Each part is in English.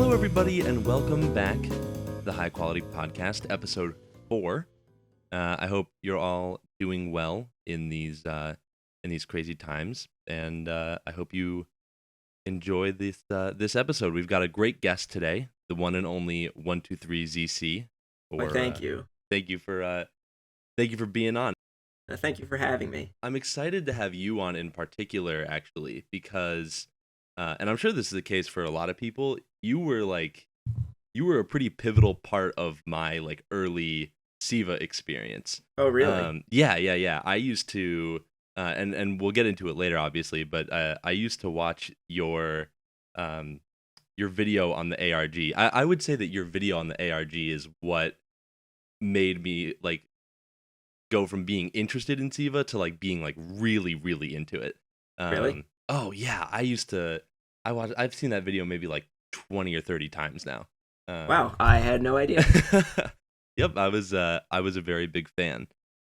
Hello, everybody, and welcome back to the High Quality Podcast, episode 4. I hope you're all doing well in these crazy times, and I hope you enjoy this episode. We've got a great guest today, the one and only 123ZC. Why, thank you. Thank you for being on. Thank you for having me. I'm excited to have you on in particular, actually, because, and I'm sure this is the case for a lot of people. You were a pretty pivotal part of my early SiIva experience. Oh, really? Yeah. I used to, and we'll get into it later, obviously, but I used to watch your video on the ARG. I would say that your video on the ARG is what made me go from being interested in SiIva to being really, really into it. Really? Oh yeah, I've seen that video maybe 20 or 30 times now. Wow, I had no idea. Yep, I was a very big fan.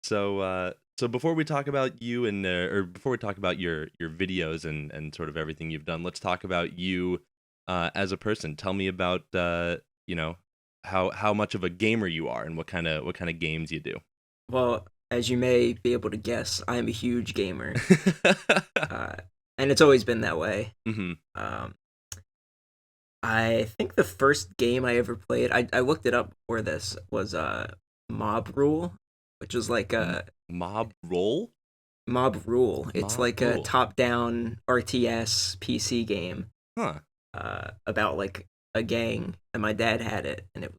So before we talk about you or before we talk about your videos and sort of everything you've done, let's talk about you as a person. Tell me about how much of a gamer you are and what kind of games you do. Well, as you may be able to guess, I am a huge gamer, and it's always been that way. Mm-hmm. I think the first game I ever played, I looked it up before this, was Mob Rule, which was like a Mob Roll? Mob Rule. It's Mob like Rule. a top-down RTS PC game. Huh. About a gang, and my dad had it, and it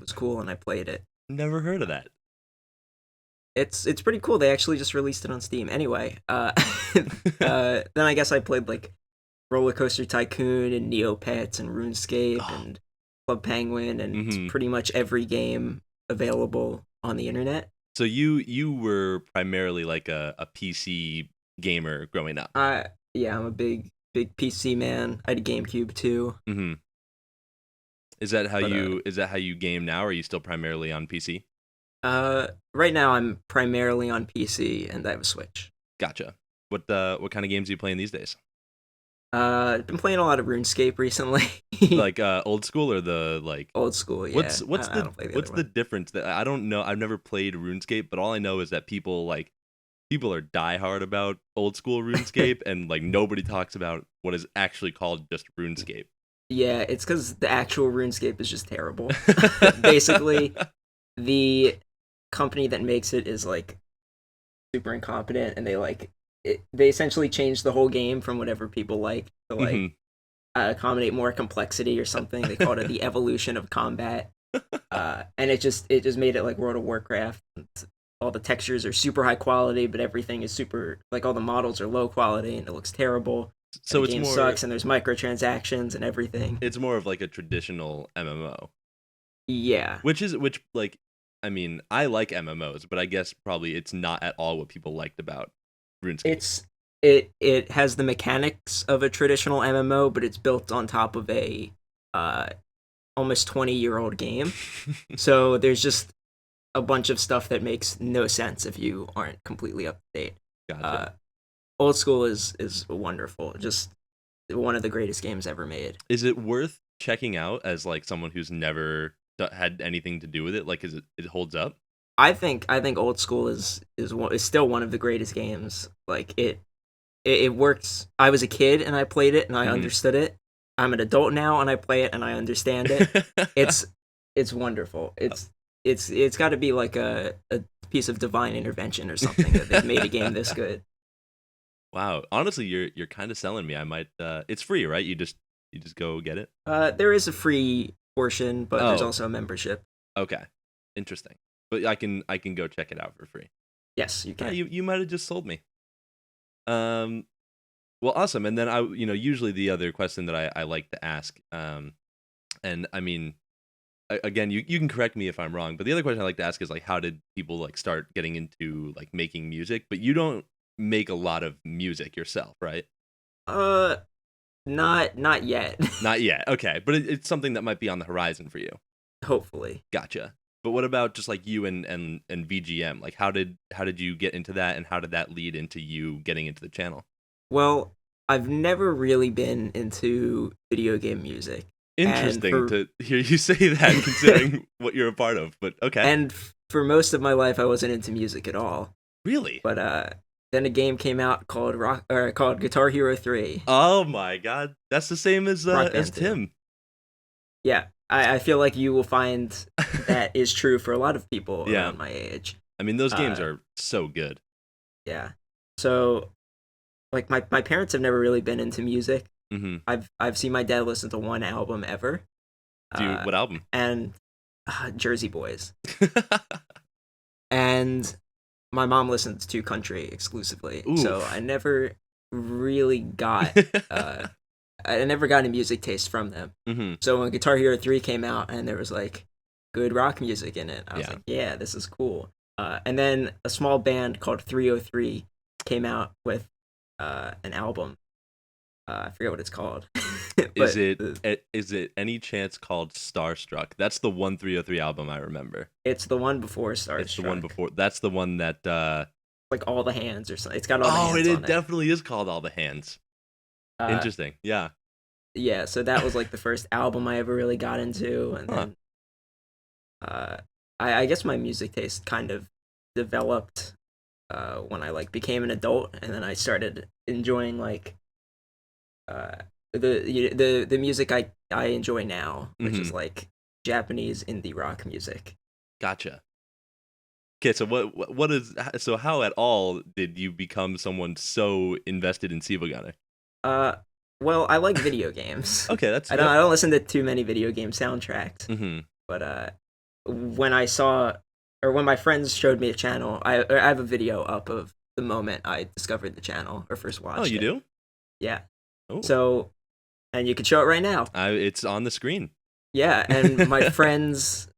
was cool, and I played it. Never heard of that. It's pretty cool. They actually just released it on Steam. Anyway, then I guess I played Roller Coaster Tycoon and Neopets and RuneScape and Club Penguin and pretty much every game available on the internet. So you were primarily a PC gamer growing up. Yeah, I'm a big PC man. I had a GameCube too. Mm-hmm. Is that how you game now, or are you still primarily on PC? Right now I'm primarily on PC, and I have a Switch. Gotcha. What kind of games are you playing these days? I've been playing a lot of RuneScape recently. Old school or the Old school, yeah. What's I don't play the what's other the one. difference? That I don't know. I've never played RuneScape, but all I know is that people are diehard about old school RuneScape, and nobody talks about what is actually called just RuneScape. Yeah, it's because the actual RuneScape is just terrible. Basically, the company that makes it is super incompetent, and they essentially changed the whole game from whatever people like to accommodate more complexity or something. They called it the evolution of combat, and it just made it like World of Warcraft. All the textures are super high quality, but everything is super all the models are low quality, and it looks terrible. So the game sucks, and there's microtransactions and everything. It's more of a traditional MMO. Yeah. I mean, I like MMOs, but I guess probably it's not at all what people liked about RuneScape. It has the mechanics of a traditional MMO, but it's built on top of a almost 20-year-old game. So there's just a bunch of stuff that makes no sense if you aren't completely up to date. Gotcha. Old school is wonderful. Just one of the greatest games ever made. Is it worth checking out as someone who's never had anything to do with it? Is it holds up? I think old school is still one of the greatest games. It works. I was a kid and I played it and I understood it. I'm an adult now and I play it and I understand it. It's wonderful. It's got to be a piece of divine intervention or something that they've made a game this good. Wow, honestly, you're kind of selling me. I might. It's free, right? You just go get it. There is a free portion, but there's also a membership. Okay, interesting. But I can go check it out for free. Yes, you can. Yeah, you might have just sold me. Well, awesome. And then usually the other question that I like to ask, and I mean, again, you can correct me if I'm wrong, but the other question I like to ask is how did people start getting into making music? But you don't make a lot of music yourself, right? Not yet. Not yet. Okay, but it's something that might be on the horizon for you. Hopefully. Gotcha. But what about just you and VGM? How did you get into that, and how did that lead into you getting into the channel? Well, I've never really been into video game music. and Interesting for to hear you say that, considering what you're a part of. But okay, for most of my life I wasn't into music at all. really? But then a game came out called called Guitar Hero 3, Oh my God, that's the same Rock as Band 2. Tim. Yeah, I feel like you will find that is true for a lot of people Yeah, around my age. I mean those games Uh, are so good. yeah. So like my parents have never really been into music. Hmm. I've seen my dad listen to one album ever, Dude, uh, what album? and Jersey Boys, and my mom listens to country exclusively. So I Oof. never really got uh, I never got any music taste from them. Hmm. So when Guitar Hero 3 came out and there was like good rock music in it, I was Yeah. like, yeah, this is cool. And then a small band called 303 came out with an album. I forget what it's called. Is but it is it any chance called Starstruck? That's the 1303 album I remember. it's the one before It's the one Starstruck. before. That's the one that. Like All the Hands or something. It's got All the Oh, Hands it on it. definitely is called All the Hands. Uh, Interesting. Yeah. yeah, so that was like the first album I ever really got into, and Huh. then uh, I guess my music taste kind of developed when I like became an adult, and then I started enjoying like uh, the music I enjoy now, which Hmm. is like Japanese indie rock music. Gotcha. Okay, so what is so how at all did you become someone so invested in SiIvaGunner? Uh, well, I like video games. Okay, that's I don't listen to too many video game soundtracks, Hmm. but when I saw or when my friends showed me a channel, I have a video up of the moment I discovered the channel or first Oh, watched you it. do? Yeah. Oh, So, and you could show it right now. it's on the screen. Yeah, and my friends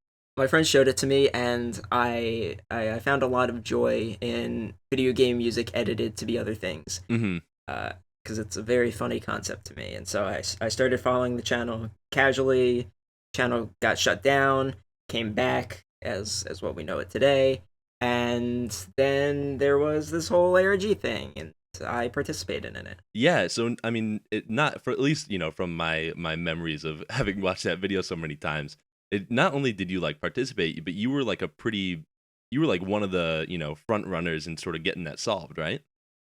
showed it to me, and I found a lot of joy in video game music edited to be other things. Hmm. Because it's a very funny concept to me, and so I started following the channel casually. Channel got shut down, came back as what we know it today, and then there was this whole ARG thing, and I participated in it. Yeah, so I mean, it not for at least from my memories of having watched that video so many times. It not only did you like participate, but you were like you were like one of the front runners in sort of getting that solved, right?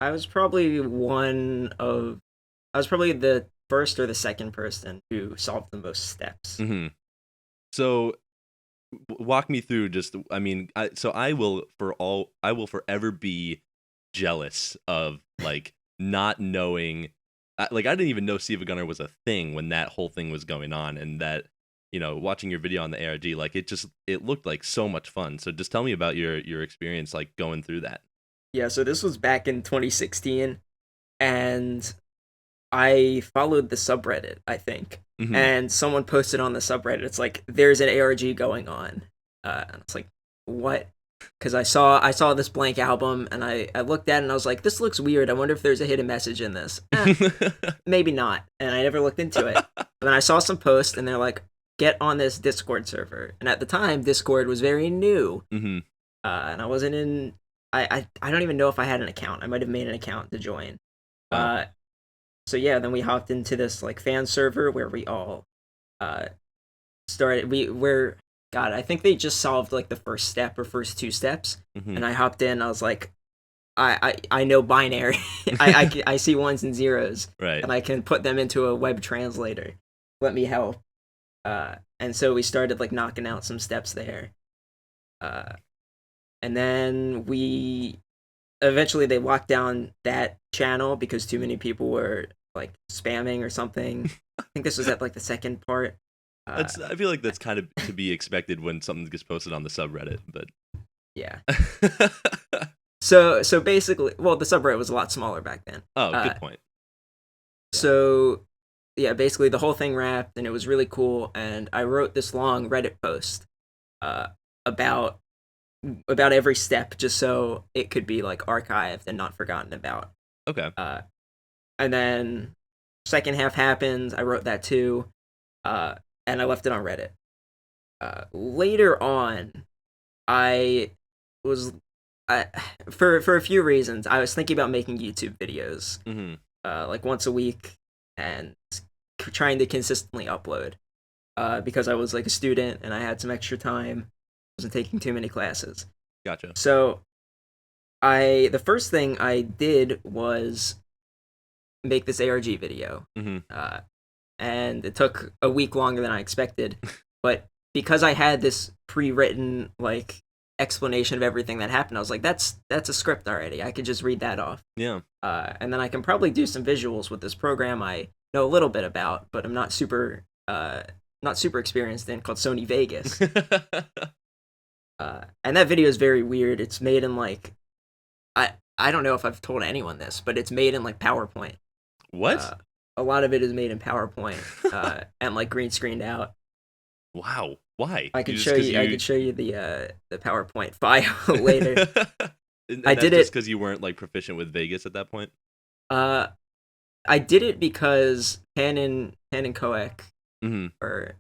I was probably I was probably the first or the second person who solved the most steps. Hmm. So walk me through just I mean so I will forever be jealous of like not knowing like I didn't even know Siva Gunner was a thing when that whole thing was going on, and that watching your video on the ARG, like it looked like so much fun. So just tell me about your experience like going through that. Yeah, so this was back in 2016, and I followed the subreddit, I think, Hmm. and someone posted on the subreddit, it's like there's an ARG going on, and it's like what? Because I saw this blank album, and I looked at it and I was like, this looks weird. I wonder if there's a hidden message in this. Maybe not, and I never looked into it. But then I saw some posts, and they're like, get on this Discord server, and at the time, Discord was very new, Hmm. and I wasn't in. I don't even know if I had an account. I might have made an account to join. Wow. Uh, so yeah, then we hopped into this like fan server where we all uh started. We're God, I think they just solved like the first step or first two steps, Hmm. and I hopped in. I was like, I know binary. I see ones and zeros, Right. and I can put them into a web translator. Let me help. And so we started like knocking out some steps there. Uh, and then we eventually they locked down that channel because too many people were like spamming or something. I think this was at like the second part. Uh, That's I feel like that's kind of to be expected when something gets posted on the subreddit, but yeah. So basically, well, the subreddit was a lot smaller back then. oh, Uh, good point. Yeah. so yeah, basically the whole thing wrapped, and it was really cool. And I wrote this long Reddit post uh, about every step, just so it could be like archived and not forgotten about. Okay. Uh, and then second half happens. I wrote that too, and I left it on Reddit. Later on, I was I, for a few reasons. I was thinking about making YouTube videos, Hmm. like once a week, and trying to consistently upload. because I was like a student and I had some extra time. Wasn't taking too many classes. Gotcha. So the first thing I did was make this ARG video, Hmm. uh, and it took a week longer than I expected. But because I had this pre-written like explanation of everything that happened, I was like, that's a script already. I could just read that off, Yeah. and then I can probably do some visuals with this program I know a little bit about, but I'm not super experienced in, called Sony Vegas. And that video is very weird. It's made in like I don't know if I've told anyone this, but it's made in like PowerPoint. What? Uh, a lot of it is made in PowerPoint, and like green screened out. Wow. Why? I You could just show because you. I you could show you the PowerPoint file later. I and that's did just it. because you weren't like proficient with Vegas at that point. Uh, I did it because Pan and Koek, Hmm. or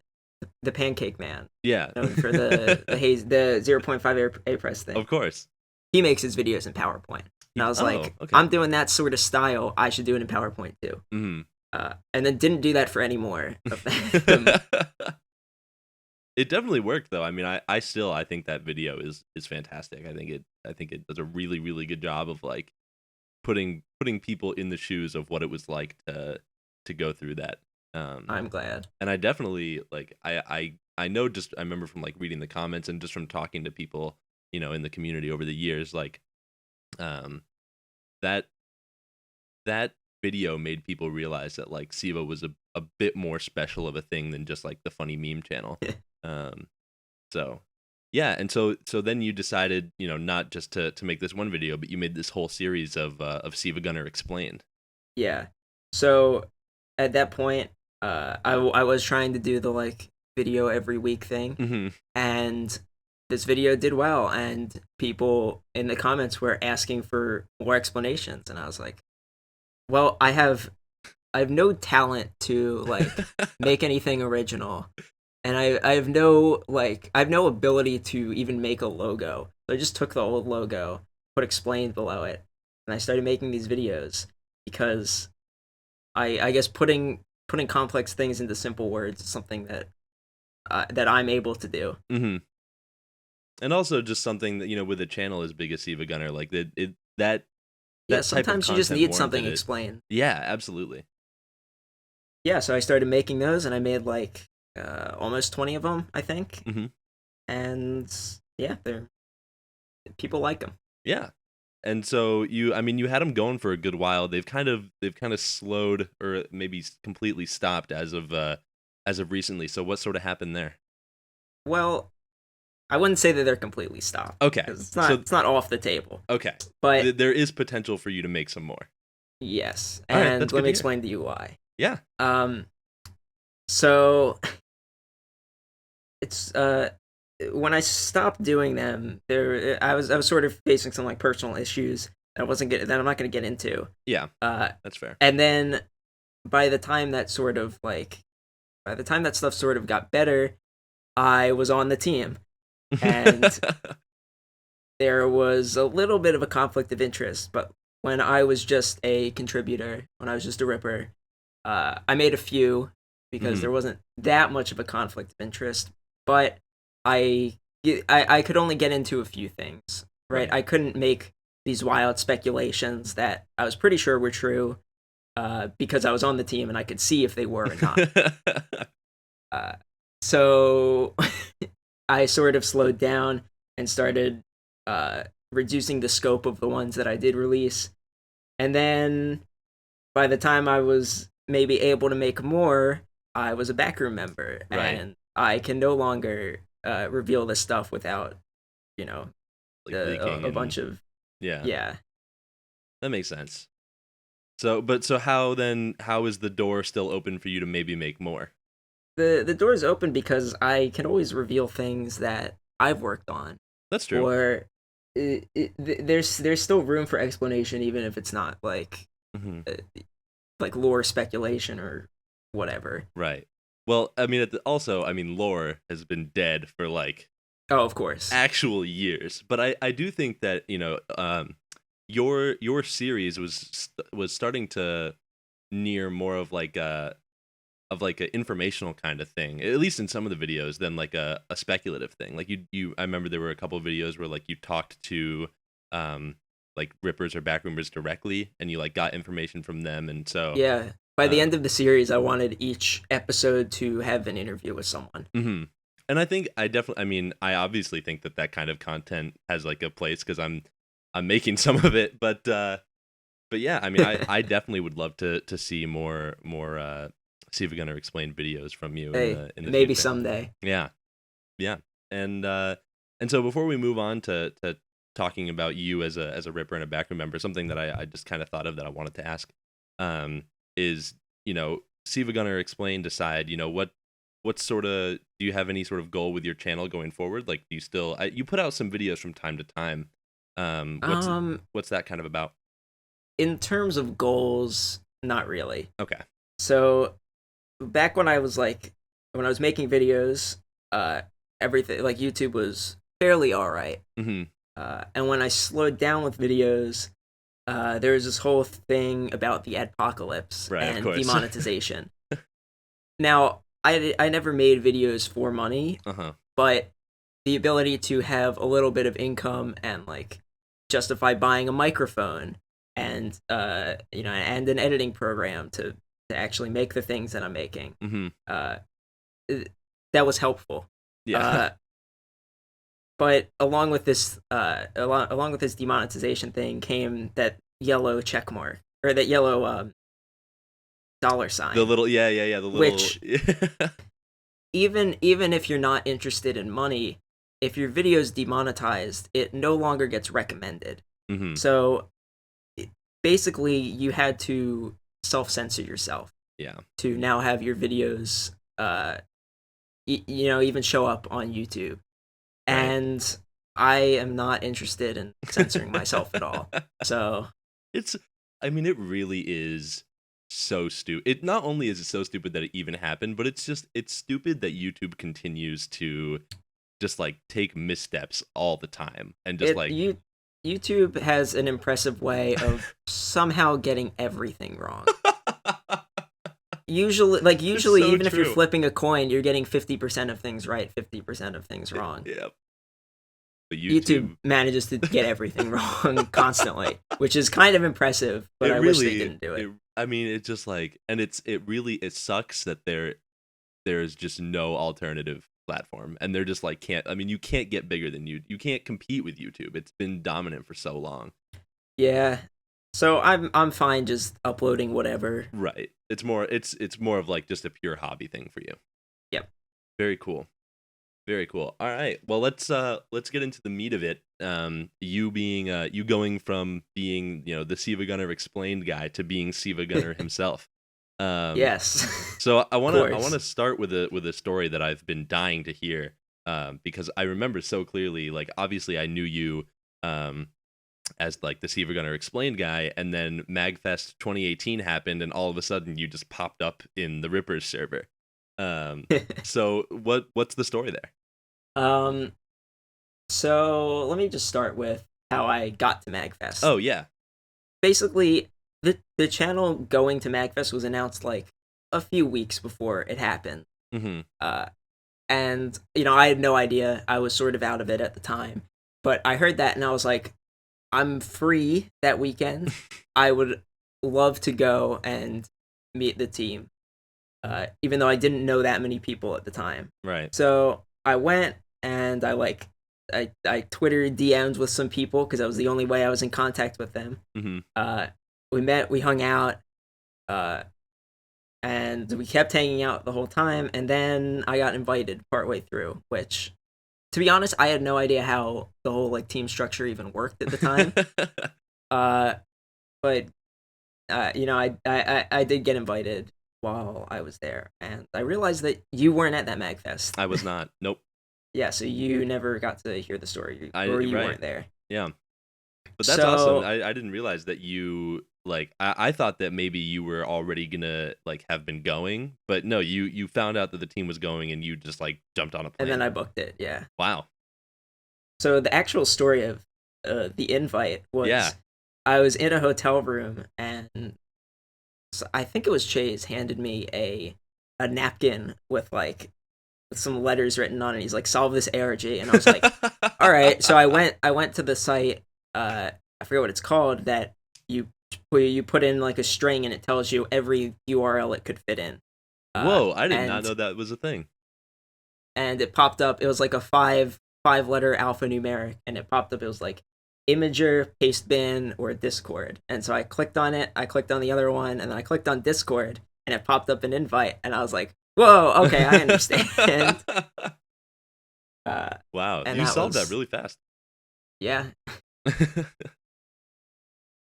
the Pancake Man, Yeah. known for the 0.5 A press thing. Of course. He makes his videos in PowerPoint, and I was Oh, like, okay. I'm doing that sort of style. I should do it in PowerPoint too. Hmm. And then didn't do that for any more of them. It definitely worked though. I mean, I think that video is fantastic. I think it does a really really good job of like putting people in the shoes of what it was like to go through that. I'm glad. And I definitely like I know, just I remember from like reading the comments and just from talking to people, in the community over the years, like um that that video made people realize that like Siva was a bit more special of a thing than just like the funny meme channel. Um, so yeah, and so then you decided, not just to make this one video, but you made this whole series of SiIvaGunner Explained. Yeah. So at that point, I was trying to do the like video every week thing, Hmm. and this video did well, and people in the comments were asking for more explanations, and I was like, well, I have no talent to like make anything original, and I have no ability to even make a logo. So I just took the old logo, put explained below it, and I started making these videos because I guess putting complex things into simple words is something that I'm able to do. Hmm. And also just something that, with a channel as big as SiIvaGunner, like that Yeah, that type of sometimes you just content need warranted something it. explained. Yeah, absolutely. Yeah, so I started making those, and I made like almost 20 of them, I think. Hmm. And yeah, they're people like them. Yeah. And so I mean, you had them going for a good while. They've kind of slowed, or maybe completely stopped as of recently. So what sort of happened there? Well, I wouldn't say that they're completely stopped, Okay. because So it's not off the table. okay. But There is potential for you to make some more. yes, All right, and that's let good me to hear. explain to you why. Yeah. Um, so it's when I stopped doing them, I was sort of facing some like personal issues that I'm not gonna get into. Yeah. Uh, That's fair. and then by the time that stuff sort of got better, I was on the team, and there was a little bit of a conflict of interest. But when I was just a contributor, when I was just a ripper, I made a few because Hmm. there wasn't that much of a conflict of interest. But I could only get into a few things, right? Right. I couldn't make these wild speculations that I was pretty sure were true, because I was on the team and I could see if they were or not. Uh, so I sort of slowed down and started reducing the scope of the ones that I did release. And then by the time I was maybe able to make more, I was a backroom member, Right. and I can no longer reveal this stuff without, you know, Like leaking a and bunch of yeah, yeah. that makes sense. So how is the door still open for you to maybe make more? The door is open because I can always reveal things that I've worked on, That's true. or there's still room for explanation, even if it's not Hmm. uh, like lore speculation or whatever. Right. Well, I mean, also, I mean, lore has been dead for like Oh, of course. actual years, but I do think that your series was starting to near more of like a of like an informational kind of thing, at least in some of the videos, than like a speculative thing. Like I remember there were a couple of videos where like you talked to like rippers or backroomers directly, and you like got information from them, and so Yeah. By the uh, end of the series, I wanted each episode to have an interview with someone. mhm. And I think I mean, I obviously think that that kind of content has like a place because I'm making some of it, but yeah, I mean, I definitely would love to see more SiIvaGunner Explained videos from you Hey, in the maybe future. someday. Yeah, yeah, and so before we move on to talking about you as a ripper and a backroom member, something that I just kind of thought of that I wanted to ask, um, is SiIvaGunner Explained aside, what sort of do you have any sort of goal with your channel going forward? Like, do you still you put out some videos from time to time? What's Um, what's that kind of about? in terms of goals, not really. Okay. So back when I was making videos, uh, everything like YouTube was fairly all right. Hmm. And when I slowed down with videos, there was this whole thing about the apocalypse Right, of and course. demonetization. Now, I never made videos for money, Uh-huh. but the ability to have a little bit of income and like justify buying a microphone and and an editing program to actually make the things that I'm making, Hmm. uh, that was helpful. Yeah. Uh, but along with this demonetization thing came that yellow check mark or that yellow dollar The sign, little yeah, the little which even if you're not interested in money, if your video is demonetized, it no longer gets recommended. Hmm. So basically, you had to self censor yourself Yeah. to now have your videos, even show up on YouTube. Right. And I am not interested in censoring myself at all. So It's I mean, it really is so stupid. It not only is it so stupid that it even happened, but it's stupid that YouTube continues to just like take missteps all the time and just it like you YouTube has an impressive way of somehow getting everything wrong. it's Usually so even if you're true. flipping a coin, you're getting 50% of things right, 50% of things wrong. Yeah. But YouTube YouTube manages to get everything wrong constantly, which is kind of impressive, but it I wish they really didn't do it. it I mean, it's just like and it sucks that there's just no alternative platform and they're just like can't I mean, you can't get bigger than you can't compete with YouTube. It's been dominant for so long. Yeah. So I'm fine just uploading whatever. Right. It's more of like just a pure hobby thing for you. Yep. Very cool. Very cool. All right. Well, let's get into the meat of it. You being you going from being, the SiIvaGunner Explained guy to being SiIvaGunner himself. Um Yes. so I Of want to I want course. to start with a story that I've been dying to hear because I remember so clearly like obviously I knew you um as like the SiIvaGunner Explained guy, and then MagFest 2018 happened, and all of a sudden you just popped up in the Rippers server. Um, so what's the story there? um so let me just start with how I got to MagFest. Oh yeah. Basically, the channel going to MagFest was announced like a few weeks before it happened. Mm-hmm. Uh and I had no idea. I was sort of out of it at the time. But I heard that and I was like, I'm free that weekend. I would love to go and meet the team, even though I didn't know that many people at the time. Right. So I went and I Twitter DM'd with some people because that was the only way I was in contact with them. Mm-hmm. Uh, we met, we hung out, uh, and we kept hanging out the whole time. And then I got invited partway through, which, to be honest, I had no idea how the whole like team structure even worked at the time. Uh, but I did get invited while I was there, and I realized that you weren't at that Magfest. I was not. Nope. Yeah, so you never got to hear the story, or you Right. weren't there. Yeah. But that's awesome. So I didn't realize that you like I thought that maybe you were already gonna like have been going, but no, you found out that the team was going and you just like jumped on a and then plane. I booked it. Yeah. Wow. So the actual story of the invite Yeah. was I was in a hotel room and I think it was Chase handed me a a napkin with like with some letters written on it. He's like, solve this ARG, and I was like, all right. So I went to the site. I forget what it's called, that you you put in like a string and it tells you every URL it could fit in. Whoa, I did not And know that was a thing. it popped up. It was like a five letter alphanumeric, and it popped up. It was like Imager, Pastebin, or Discord. And so I clicked on it. I clicked on the other one, and then I clicked on Discord, and it popped up an invite, and I was like, "Whoa, okay, I understand." Wow, And you that solved that was, really fast. yeah,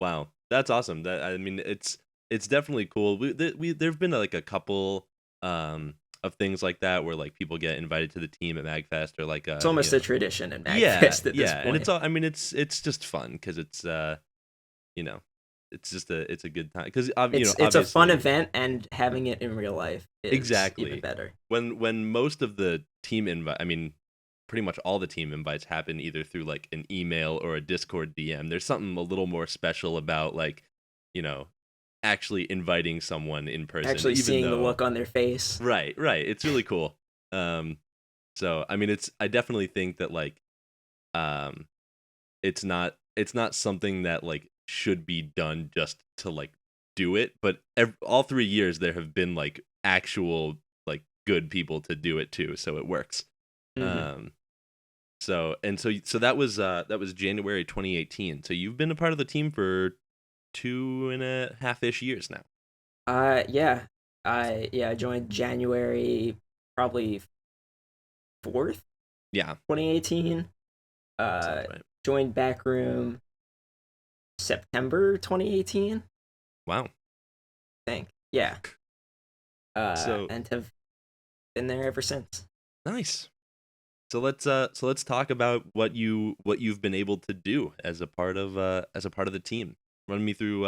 Wow, that's awesome. That, I mean, it's definitely cool. There've been like a couple of things like that where like people get invited to the team at Magfest, or like it's almost a tradition in yeah, Magfest at this yeah, and it's point. all. I mean, it's just fun because it's you know, it's just it's a good time because It's a fun obviously. event, and having it in real life is even Exactly. better. When most of the team invite, I mean, pretty much all the team invites happen either through like an email or a Discord DM. There's something a little more special about like, you know, actually inviting someone in person, Actually even seeing the though. look on their face. Right, right. It's really cool. Um, so I mean, I definitely think that like, um, it's not something that like should be done just to like do it, but all 3 years there have been like actual like good people to do it too, so it works. Hmm. um so that was January 2018, so you've been a part of the team for 2.5-ish years now. Yeah, I joined January probably 4th, Yeah, 2018. sounds Uh, right. joined Backroom September 2018, Wow. I think. Yeah. So And have been there ever since. nice. So let's talk about what you've been able to do as a part of the team. Run me through.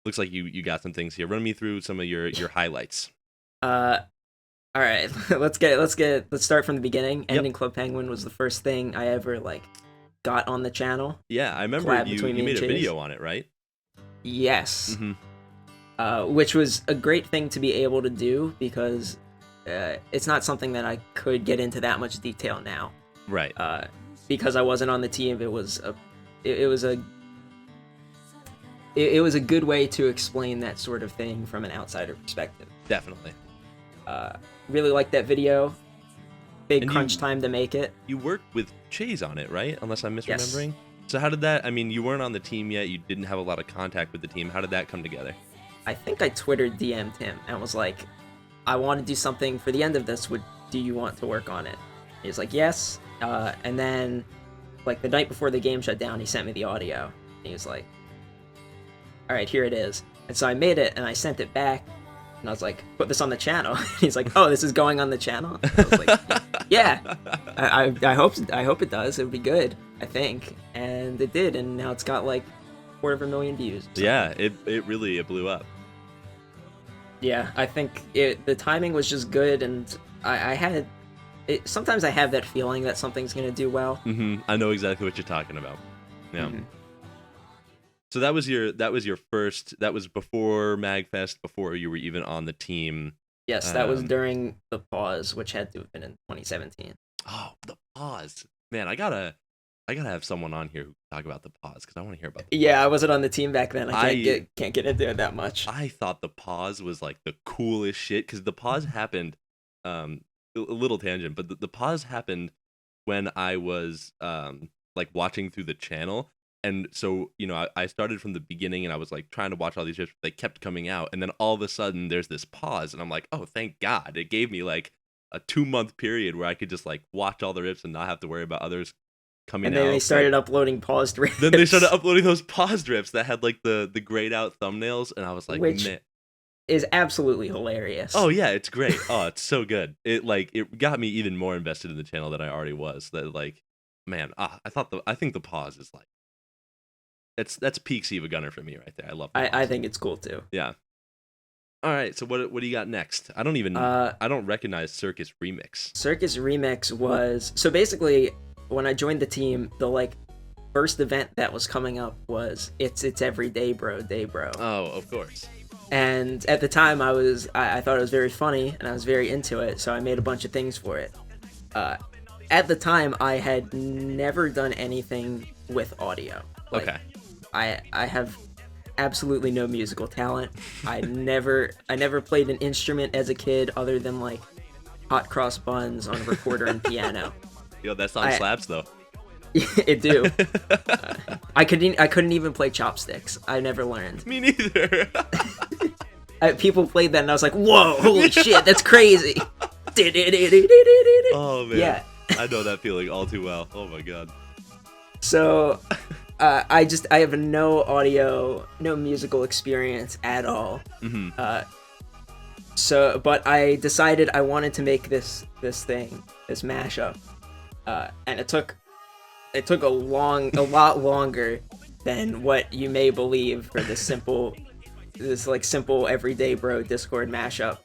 Looks like you got some things here. Run me through some of your highlights. Uh, all right, let's start from the beginning. Yep. Ending Club Penguin was the first thing I ever like got on the channel. Yeah, I remember Collab you between you me and made a Chase. video on it, right? Yes. Mm-hmm. Which was a great thing to be able to do because it's not something that I could get into that much detail now. Right. Uh, because I wasn't on the team, it was a it was a good way to explain that sort of thing from an outsider perspective. Definitely. Uh, really liked that video. Big And crunch time to make it. you worked with Chase on it, right? Unless I'm Yes, misremembering. So how did that? I mean, you weren't on the team yet. You didn't have a lot of contact with the team. How did that come together? I think I Twitter DM'd him and was like, I want to do something for the end of this. Do you want to work on it? He's like, yes. And then, like the night before the game shut down, he sent me the audio. And he was like, all right, here it is. And so I made it and I sent it back. And I was like, put this on the channel. He's like, oh, this is going on the channel. I was like, yeah. I hope it does. It would be good. I think, and it did. And now it's got like 250,000 views. Yeah, it really it blew up. Yeah, I think the timing was just good, and I had it. Sometimes I have that feeling that something's gonna do well. Mm-hmm. I know exactly what you're talking about. Yeah. Hmm. So that was your first. That was before Magfest, before you were even on the team. Yes, that was Um, during the pause, which had to have been in 2017. oh, the pause, man! I gotta have someone on here who can talk about the pause because I want to hear about the Yeah, I pause. wasn't on the team back then. I I can't get into it that much. I thought the pause was like the coolest shit because the pause happened. A little tangent, but the pause happened when I was like watching through the channel. And so, I started from the beginning and I was like trying to watch all these rips. They kept coming out. And then all of a sudden there's this pause. And I'm like, oh, thank God. It gave me like a 2-month period where I could just like watch all the rips and not have to worry about others coming And then they out. But started uploading paused then they started rips, uploading those paused rips that had like the grayed out thumbnails. And I was like, which man. is absolutely hilarious. Oh yeah, it's great. Oh, it's so good. It got me even more invested in the channel than I already was. That like, man, I think the pause is like that's peak SiIvaGunner for me right there. I love the I pause. think it's cool too. Yeah. All right. So what do you got next? I don't recognize Circus Remix. Circus Remix was so basically when I joined the team, the like first event that was coming up was it's every day bro, Oh, of course. And at the time, I thought it was very funny, and I was very into it, so I made a bunch of things for it. At the time, I had never done anything with audio. Like, Okay. I have absolutely no musical talent. I never played an instrument as a kid other than like hot cross buns on a recorder and piano. Yo, that song slaps though. It do. I couldn't even play chopsticks. I never learned. Me neither. People played that and I was like, whoa, holy shit, that's crazy. Oh man. Yeah. I know that feeling all too well. Oh my god. So I have no musical experience at all. Mm-hmm. But I decided I wanted to make this mashup, and it took a lot longer than what you may believe for this simple everyday bro Discord mashup.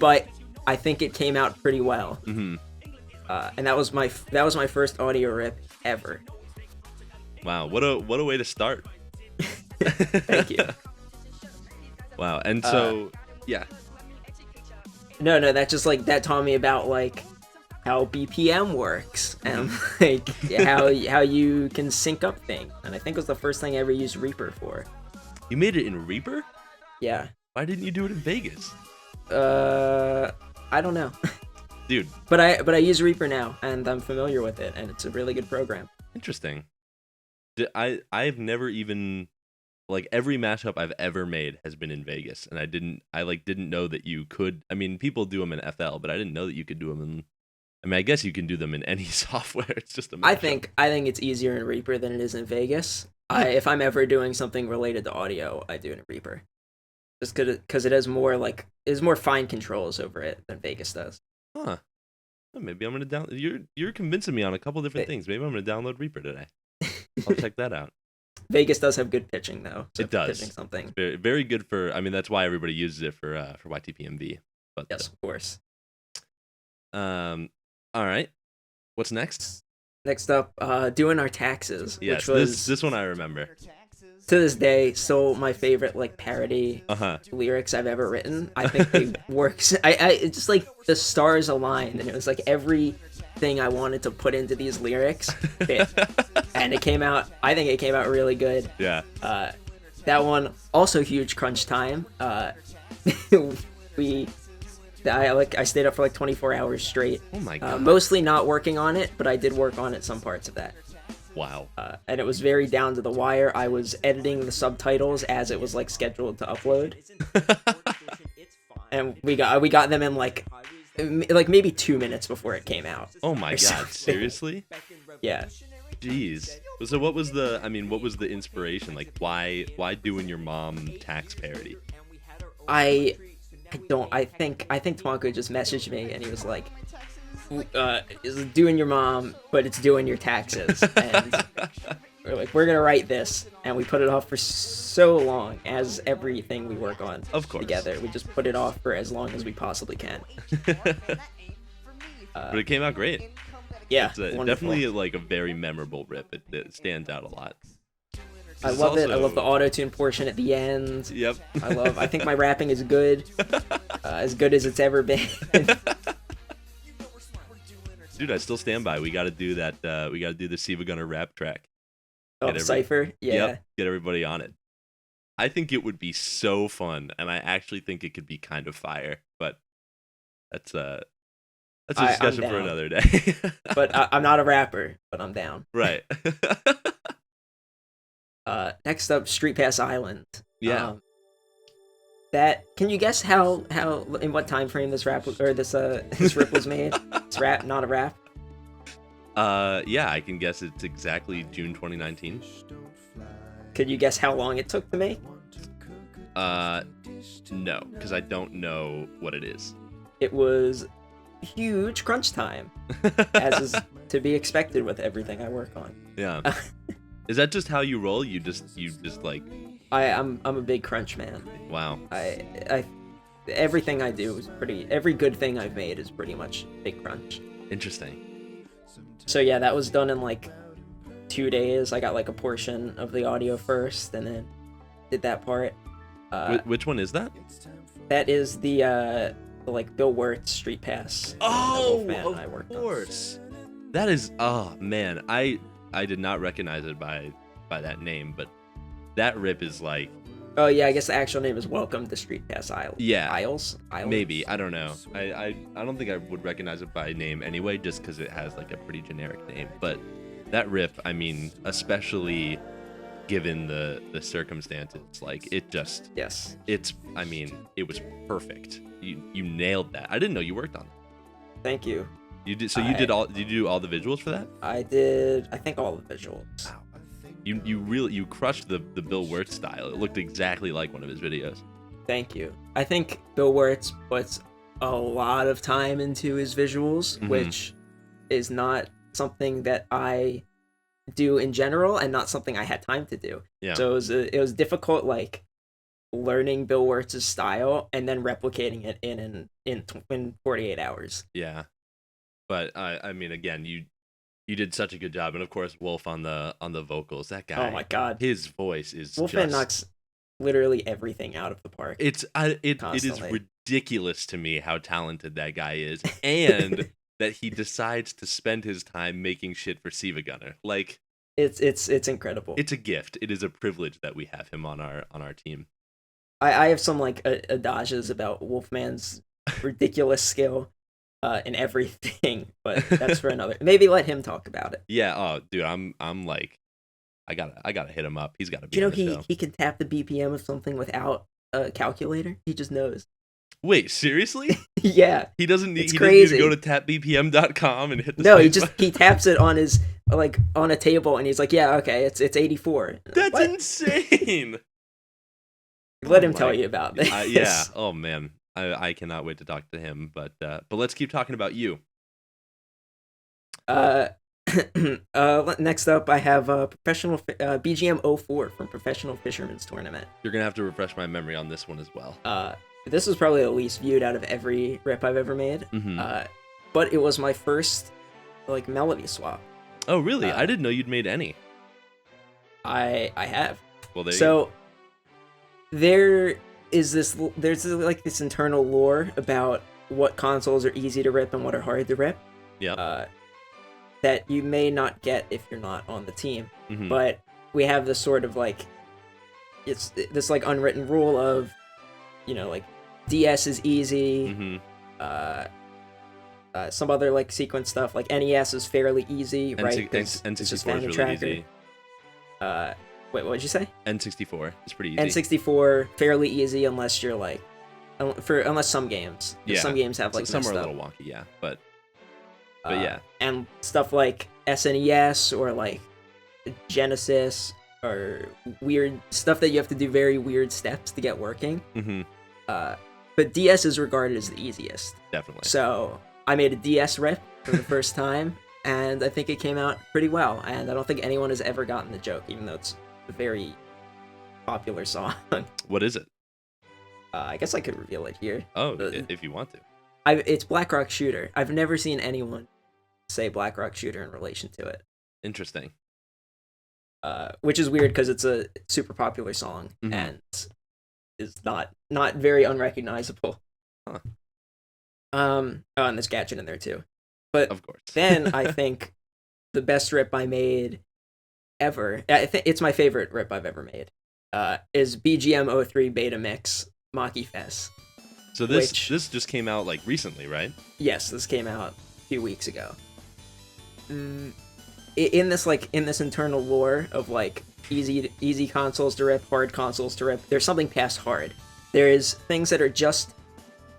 But I think it came out pretty well. Mm-hmm. And that was my first audio rip ever. Wow, what a way to start. Thank you. Wow, and so yeah. No, that taught me about like how BPM works and like how you can sync up things. And I think it was the first thing I ever used Reaper for. You made it in Reaper? Yeah. Why didn't you do it in Vegas? I don't know. Dude. But I use Reaper now and I'm familiar with it and it's a really good program. Interesting. I've never even, like, every mashup I've ever made has been in Vegas, and I didn't know that you could. I mean, people do them in FL, but I didn't know that you could do them in. I mean, I guess you can do them in any software. It's just a mashup. I think it's easier in Reaper than it is in Vegas. If I'm ever doing something related to audio, I do it in Reaper, just because it has more fine controls over it than Vegas does. Huh. Well, maybe I'm gonna download. You're convincing me on a couple different things. Maybe I'm gonna download Reaper today. I'll check that out. Vegas does have good pitching, though. So it does. Pitching something. Very, very good for. I mean, that's why everybody uses it for YTPMV. But yes, of course. All right. What's next? Next up, doing our taxes. Yes, which was this one I remember. To this day, still my favorite like parody lyrics I've ever written. I think they works. It's just like the stars aligned, and it was like everything I wanted to put into these lyrics fit. And it came out. I think it came out really good. Yeah. That one also huge crunch time. I stayed up for like 24 hours straight. Oh my god. Mostly not working on it, but I did work on it some parts of that. Wow. And it was very down to the wire. I was editing the subtitles as it was like scheduled to upload. And we got them in like maybe 2 minutes before it came out. Oh my god, seriously? Yeah. Jeez. So what was the inspiration? Like why doing your mom tax parody? I think Twanko just messaged me and he was like, is doing your mom, but it's doing your taxes. And we're like, we're gonna write this, and we put it off for so long, as everything we work on together. We just put it off for as long as we possibly can. But it came out great. Yeah, it's definitely like a very memorable rip. It stands out a lot. I love it. I love the auto-tune portion at the end. Yep. I think my rapping is good. As good as it's ever been. Dude, I still stand by. We got to do that. We got to do the SiIvaGunner rap track. Cypher? Yeah. Yep, get everybody on it. I think it would be so fun, and I actually think it could be kind of fire. But that's a discussion for another day. But I'm not a rapper, but I'm down. Right. Next up, Street Pass Island. Yeah. Can you guess how in what time frame this rip was made? It's rap, not a rap. Yeah, I can guess it's exactly June 2019. Could you guess how long it took to make? No, because I don't know what it is. It was huge crunch time, as is to be expected with everything I work on. Yeah. Is that just how you roll? You just like. I'm a big crunch man. Wow. Everything I do is every good thing I've made is pretty much big crunch. Interesting. So yeah, that was done in like 2 days. I got like a portion of the audio first and then did that part. Which one is that? That is the like Bill Wirtz Street Pass. Oh, Wolfman of I worked course. That is, oh man, I did not recognize it by that name, but that rip is like, Oh yeah, I guess the actual name is Welcome to Street Pass Isles. yeah, Isles. maybe, I don't know. I don't think I would recognize it by name anyway, just because it has like a pretty generic name. But that riff, I mean, especially given the circumstances, like it just, Yes. I mean, it was perfect. You nailed that. I didn't know you worked on it. Thank you. You did. So did you do all the visuals for that? I did. I think all the visuals. Wow. You crushed the Bill Wirtz style. It looked exactly like one of his videos. Thank you. I think Bill Wirtz puts a lot of time into his visuals, which is not something that I do in general, and not something I had time to do. Yeah. So it was difficult, like learning Bill Wirtz's style and then replicating it in 48 hours. Yeah. But I mean, again, you did such a good job, and of course, Wolf on the vocals. That guy. Oh my god, his voice is Wolfman knocks literally everything out of the park. It is ridiculous to me how talented that guy is, and that he decides to spend his time making shit for SiIvaGunner. Like it's incredible. It's a gift. It is a privilege that we have him on our team. I have some like adages about Wolfman's ridiculous skill in everything, but that's for another. Maybe let him talk about it. Yeah. Oh, dude, I'm like, I gotta hit him up. He's got to be. You know, he can tap the BPM of something without a calculator. He just knows. Wait, seriously? Yeah. He doesn't need. He crazy. doesn't need to go to tapbpm.com and hit the. No, he taps it on his on a table, and he's like, yeah, okay, it's 84. That's insane. Let him tell you about this. Yeah. Oh man, I cannot wait to talk to him. But let's keep talking about you. Next up, I have professional BGM 04 from Professional Fisherman's Tournament. You're gonna have to refresh my memory on this one as well. This was probably the least viewed out of every rip I've ever made. But it was my first like melody swap. Oh really? I didn't know you'd made any. I have. Well, there's this internal lore about what consoles are easy to rip and what are hard to rip. Yeah. That you may not get if you're not on the team. But we have this sort of like, it's this like unwritten rule of, you know, like DS is easy. Some other like sequence stuff like NES is fairly easy, right? N64 is really easy. Wait, what did you say? N64 is pretty easy. N64 fairly easy unless you're like, unless some games. Yeah. Some games have like some are a stuff. little wonky, yeah, but yeah. And stuff like SNES or like Genesis or weird stuff that you have to do very weird steps to get working. But DS is regarded as the easiest. Definitely. So I made a DS rip for the first time, and I think it came out pretty well. And I don't think anyone has ever gotten the joke, even though it's a very popular song. What is it? I guess I could reveal it here. Oh, if you want to. It's Black Rock Shooter. I've never seen anyone say Black Rock Shooter in relation to it. Interesting. Which is weird because it's a super popular song and is not very unrecognizable. Huh. And there's Gadget in there too. But of course. Then I think the best rip I made ever, I think it's my favorite rip I've ever made, is BGM 03 Beta Mix Maki Fest. So this just came out like recently, right? Yes, this came out a few weeks ago. In this internal lore of like easy consoles to rip, hard consoles to rip, there's something past hard. There's things that are just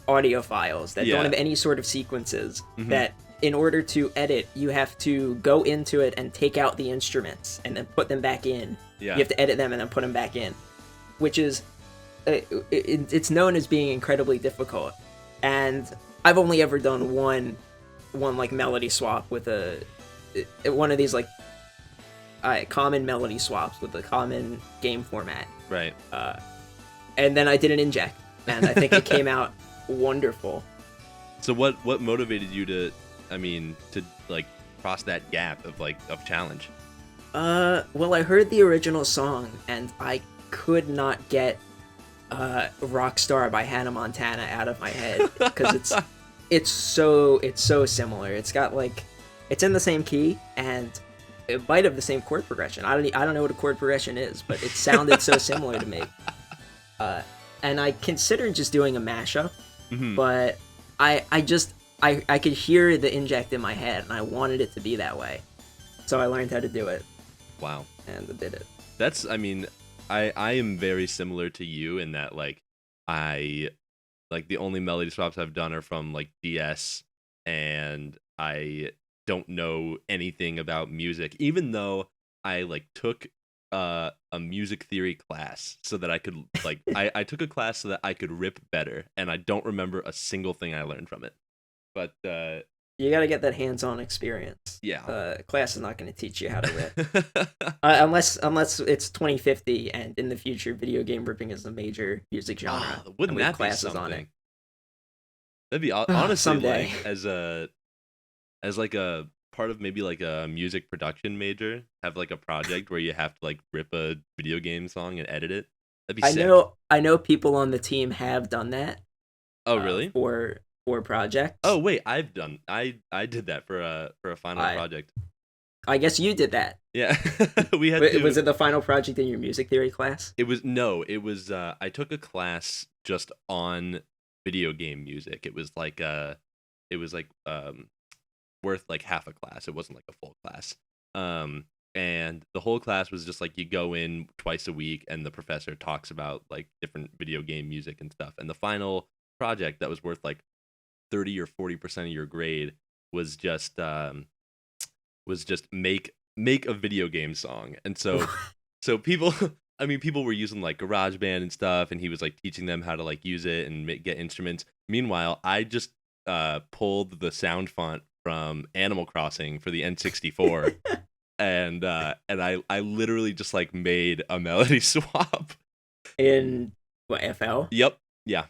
audio files that don't have any sort of sequences that in order to edit, you have to go into it and take out the instruments and then put them back in. Yeah. You have to edit them and then put them back in, which is it's known as being incredibly difficult. And I've only ever done one like melody swap with one of these like common melody swaps with a common game format. Right. And then I did an inject, and I think it came out wonderful. So what motivated you to like cross that gap of challenge? Well, I heard the original song and I could not get Rockstar by Hannah Montana out of my head because it's so similar. It's got like it's in the same key and it might have the same chord progression. I don't know what a chord progression is, but it sounded so similar to me. And I considered just doing a mashup, Hmm. but I could hear the inject in my head and I wanted it to be that way. So I learned how to do it Wow. and I did it. That's, I mean, I am very similar to you in that like I like the only melody swaps I've done are from like DS, and I don't know anything about music, even though I like took a music theory class so that I could like I took a class so that I could rip better, and I don't remember a single thing I learned from it. But You got to get that hands-on experience. yeah. Class is not going to teach you how to rip. Unless it's 2050 and in the future video game ripping is a major music genre Oh, and wouldn't we have that be classes on it. something? That'd be honestly Someday. like as like a part of maybe like a music production major, have like a project where you have to like rip a video game song and edit it. That'd be sick. I know people on the team have done that Oh, really? for Oh, projects. wait, I did that for a final I project. I guess you did that. Yeah. We had Was to it the final project in your music theory class? it was no, it was I took a class just on video game music. It was like worth like half a class. It wasn't like a full class. And the whole class was just like you go in twice a week and the professor talks about like different video game music and stuff. And the final project that was worth like 30 or 40% of your grade was just make a video game song. And so people I mean people were using like GarageBand and stuff, and he was like teaching them how to like use it and get instruments. Meanwhile, I just pulled the sound font from Animal Crossing for the N64, and I literally just like made a melody swap. In what, FL? Yep. Yeah.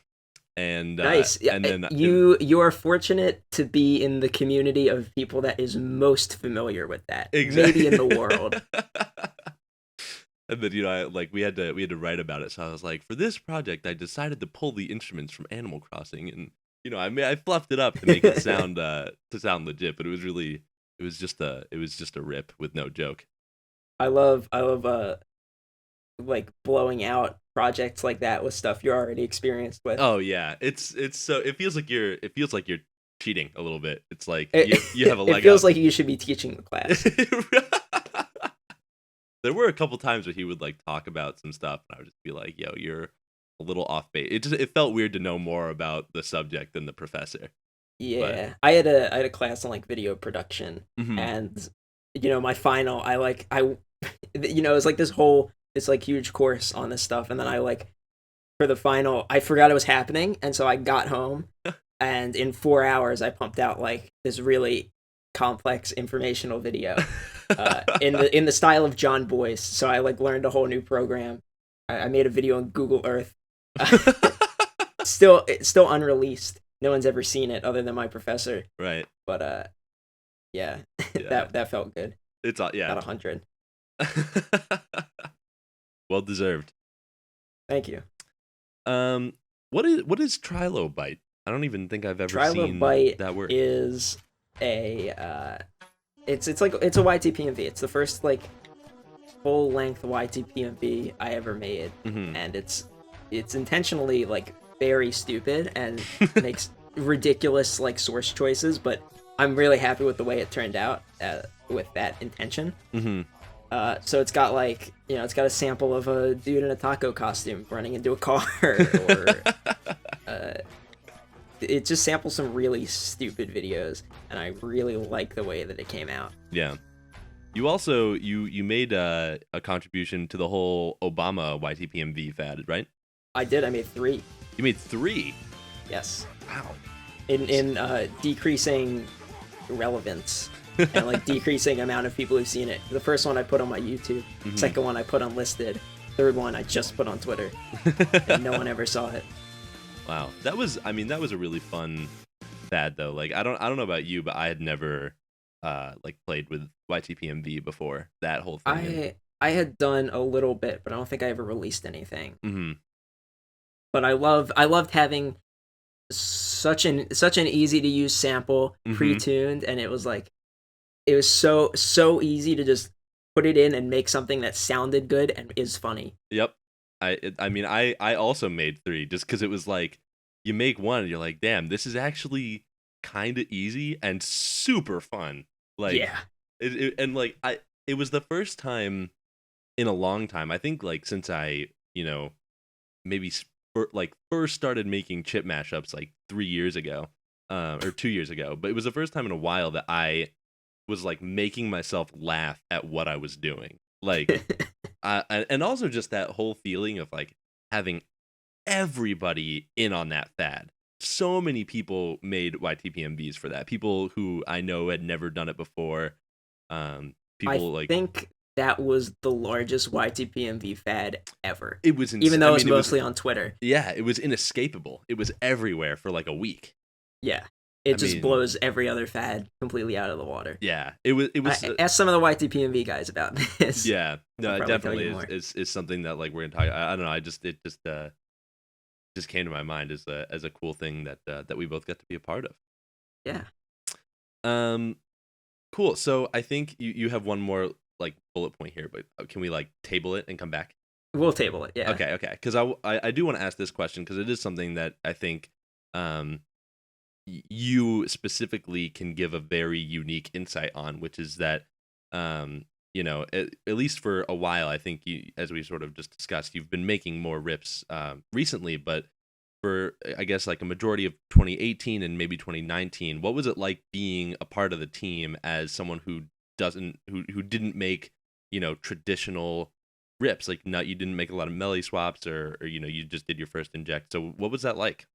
Nice. Yeah, And then you are fortunate to be in the community of people that is most familiar with that, maybe in exactly. the world. And then I like we had to write about it. So I was like, for this project, I decided to pull the instruments from Animal Crossing, and I fluffed it up to make it sound legit. But it was just a rip with no joke. I love like blowing out projects like that with stuff you're already experienced with. Oh yeah, it's so it feels like you're cheating a little bit. It's like you have a It leg feels up. like you should be teaching the class. There were a couple times where he would like talk about some stuff, and I would just be like, "Yo, you're a little off base." It felt weird to know more about the subject than the professor. But Yeah, I had a class on like video production, mhm. and my final, it was like this like huge course on this stuff, and then I like for the final, I forgot it was happening, and so I got home, and in 4 hours, I pumped out like this really complex informational video, in the style of John Boyce. So I like learned a whole new program. I made a video on Google Earth. It's still unreleased. No one's ever seen it other than my professor. Right. But yeah, Yeah. that felt good. It's all Got yeah. 100. Well deserved. Thank you. Um, what is trilobite? I don't even think I've ever seen Trilobite that word. is a it's like it's a YTPMV. It's the first like full length YTPMV I ever made, Hmm. and it's intentionally like very stupid and makes ridiculous like source choices, but I'm really happy with the way it turned out with that intention. Hmm. So it's got like it's got a sample of a dude in a taco costume running into a car, or uh, it just samples some really stupid videos, and I really like the way that it came out. Yeah. You also you made a contribution to the whole Obama YTPMV fad, right? I did. I made 3. You made 3. Yes, Wow. in decreasing relevance and like decreasing amount of people who've seen it. The first one I put on my YouTube. Mhm. Second one I put unlisted. Third one I just put on Twitter, and no one ever saw it. Wow. That was a really fun fad though. Like I don't know about you, but I had never like played with YTPMV before that whole thing. I had done a little bit, but I don't think I ever released anything. Hmm. but I loved having such an easy to use sample Hmm. pre-tuned, and it was like it was so easy to just put it in and make something that sounded good and is funny. Yep. I mean, I also made three just because it was like you make one and you're like, damn, this is actually kind of easy and super fun. Like Yeah. and like it was the first time in a long time. I think like since I maybe like first started making chip mashups like 3 years ago, or 2 years ago. But it was the first time in a while that I was like making myself laugh at what I was doing. Like and also just that whole feeling of like having everybody in on that fad. So many people made YTPMVs for that. People who I know had never done it before. I People like think that was the largest YTPMV fad ever, it was even I though it's mean, it was mostly on Twitter. yeah, it was inescapable. It was everywhere for like a week. Yeah, I it just mean, blows every other fad completely out of the water. yeah, it was Ask some of the YTPMV guys about this. yeah, They'll no, it probably tell you definitely is more. is something that like we're gonna talk. I don't know. I just it just came to my mind as a cool thing that that we both got to be a part of. Yeah, Um, cool. So I think you have one more like bullet point here, but can we like table it and come back? we'll table it. Yeah. Okay. Because I do want to ask this question because it is something that I think um you specifically can give a very unique insight on, which is that at least for a while, I think you, as we sort of just discussed, you've been making more rips recently, but for I guess like a majority of 2018 and maybe 2019, what was it like being a part of the team as someone who who didn't make traditional rips, like not you didn't make a lot of melody swaps, or you just did your first inject. So what was that like?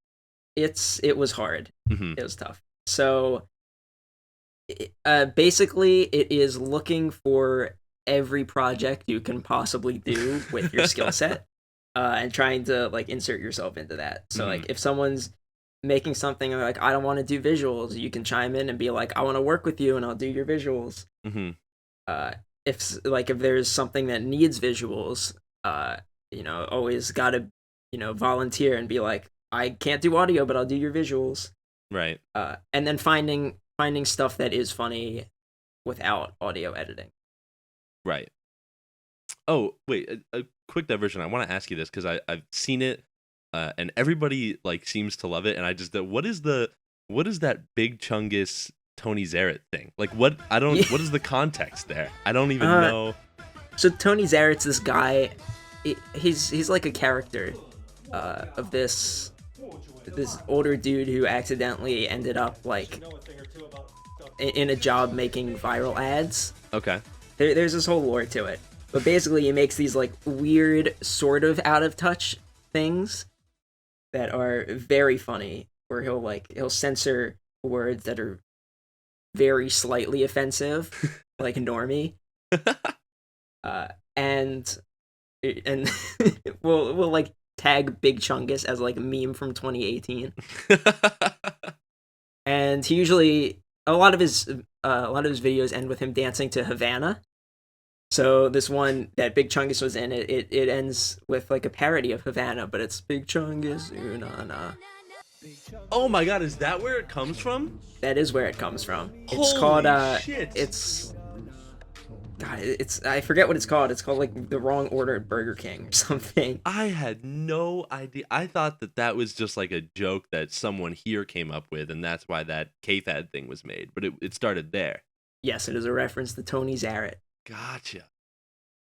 It was hard. Hmm. It was tough. So basically, it is looking for every project you can possibly do with your skill set, and trying to like insert yourself into that. So Hmm. like if someone's making something and they're like, I don't want to do visuals, you can chime in and be like, I want to work with you and I'll do your visuals. Hmm. Uh, if there's something that needs visuals, always gotta volunteer and be like, I can't do audio, but I'll do your visuals. Right. And then finding stuff that is funny without audio editing. Right. Oh, wait, a quick diversion. I want to ask you this because I've seen it, and everybody like seems to love it. And I just what is that Big Chungus Tony Zarrett thing? Like, what I don't Yeah. what is the context there? I don't even Uh, know. so Tony Zarrett's this guy. He's like a character of this older dude who accidentally ended up like in a job making viral ads. Okay. There's this whole lore to it, but basically he makes these like weird, sort of out of touch things that are very funny. Where he'll censor words that are very slightly offensive, like normie, and and we'll like tag Big Chungus as like a meme from 2018, and he usually a lot of his videos end with him dancing to Havana. So this one that Big Chungus was in, it ends with like a parody of Havana, but it's Big Chungus, ooh na na. Oh my God, is that where it comes from? That is where it comes from. It's called Holy shit! it's God, it's I forget what it's called. It's called like the wrong order at Burger King or something. I had no idea. I thought that was just like a joke that someone here came up with, and that's why that K-Fad thing was made. But it started there. Yes, it is a reference to Tony Zarrett. Gotcha.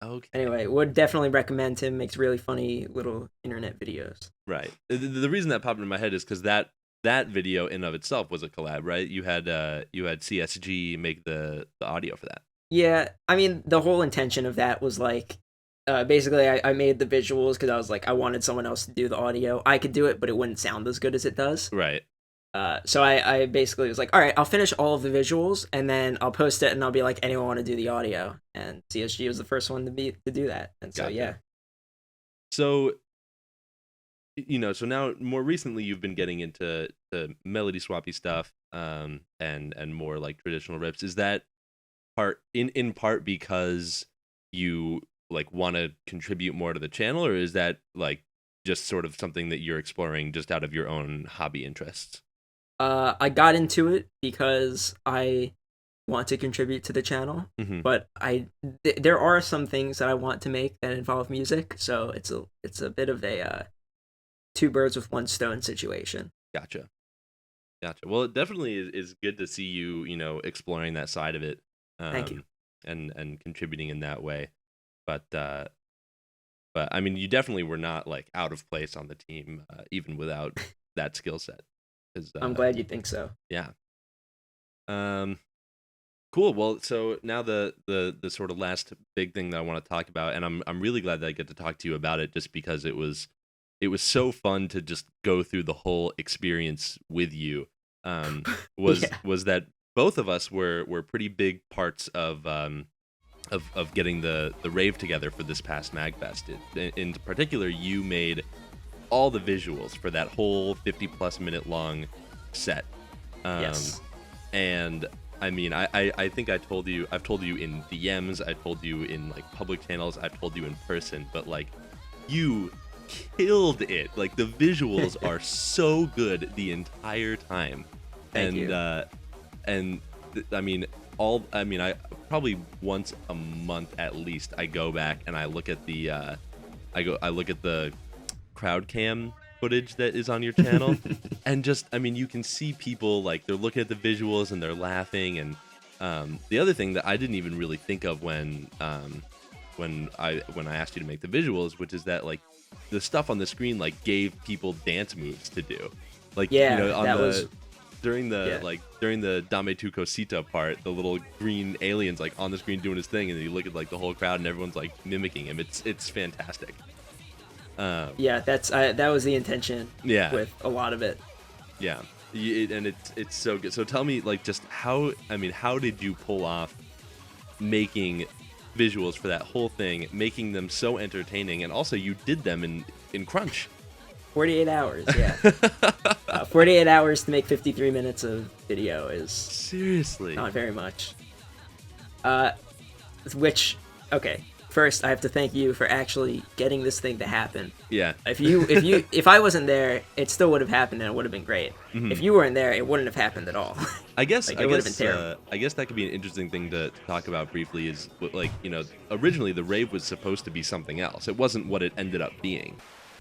Okay. Anyway, would definitely recommend him. Makes really funny little internet videos. Right. The reason that popped in my head is because that video in of itself was a collab, right? You had CSG make the audio for that. Yeah, I mean the whole intention of that was like, basically I made the visuals because I was like I wanted someone else to do the audio. I could do it, but it wouldn't sound as good as it does. Right. So I basically was like, all right, I'll finish all of the visuals and then I'll post it and I'll be like, anyone want to do the audio? And CSG was the first one to do that. And so Gotcha. yeah, So so now more recently you've been getting into the melody swappy stuff, and more like traditional rips. Is that in part because you like want to contribute more to the channel, or is that like just sort of something that you're exploring just out of your own hobby interests? I got into it because I want to contribute to the channel, Hmm. but there are some things that I want to make that involve music, so it's a bit of a two birds with one stone situation. Gotcha. Gotcha. Well, it definitely is good to see you, exploring that side of it, Thank you. um, and contributing in that way. But I mean, you definitely were not like out of place on the team, even without that skill set. 'Cause, I'm glad you think so. yeah. Um, cool. Well, so now the sort of last big thing that I want to talk about, and I'm really glad that I get to talk to you about it, just because it was so fun to just go through the whole experience with you. Was Yeah. was that both of us were pretty big parts of getting the rave together for this past MagFest. In particular, you made all the visuals for that whole 50+ minute long set. Um, Yes. and I mean, I think I've told you in DMs, I told you in like public channels, I've told you in person, but like you killed it. Like the visuals are so good the entire time. Thank And you. I mean, I probably once a month at least I go back and I look at I look at the crowd cam footage that is on your channel, and just, I mean, you can see people like they're looking at the visuals and they're laughing. And the other thing that I didn't even really think of when I asked you to make the visuals, which is that like the stuff on the screen like gave people dance moves to do, like, Yeah, on that the was yeah. during the Dame tu Cosita part, the little green alien's like on the screen doing his thing, and then you look at like the whole crowd and everyone's like mimicking him. It's fantastic. Yeah, that was the intention Yeah, with a lot of it. yeah, and it's so good. So tell me, like, just how did you pull off making visuals for that whole thing, making them so entertaining, and also you did them in crunch. 48 hours, yeah. 48 hours to make 53 minutes of video is Seriously. not very much. Uh, which, okay, first I have to thank you for actually getting this thing to happen. Yeah. If I wasn't there, it still would have happened and it would have been great. Mhm. If you weren't there, it wouldn't have happened at all. I guess Like, I it would have been guess terrible. I guess that could be an interesting thing to talk about briefly. Is like, originally the rave was supposed to be something else. It wasn't what it ended up being.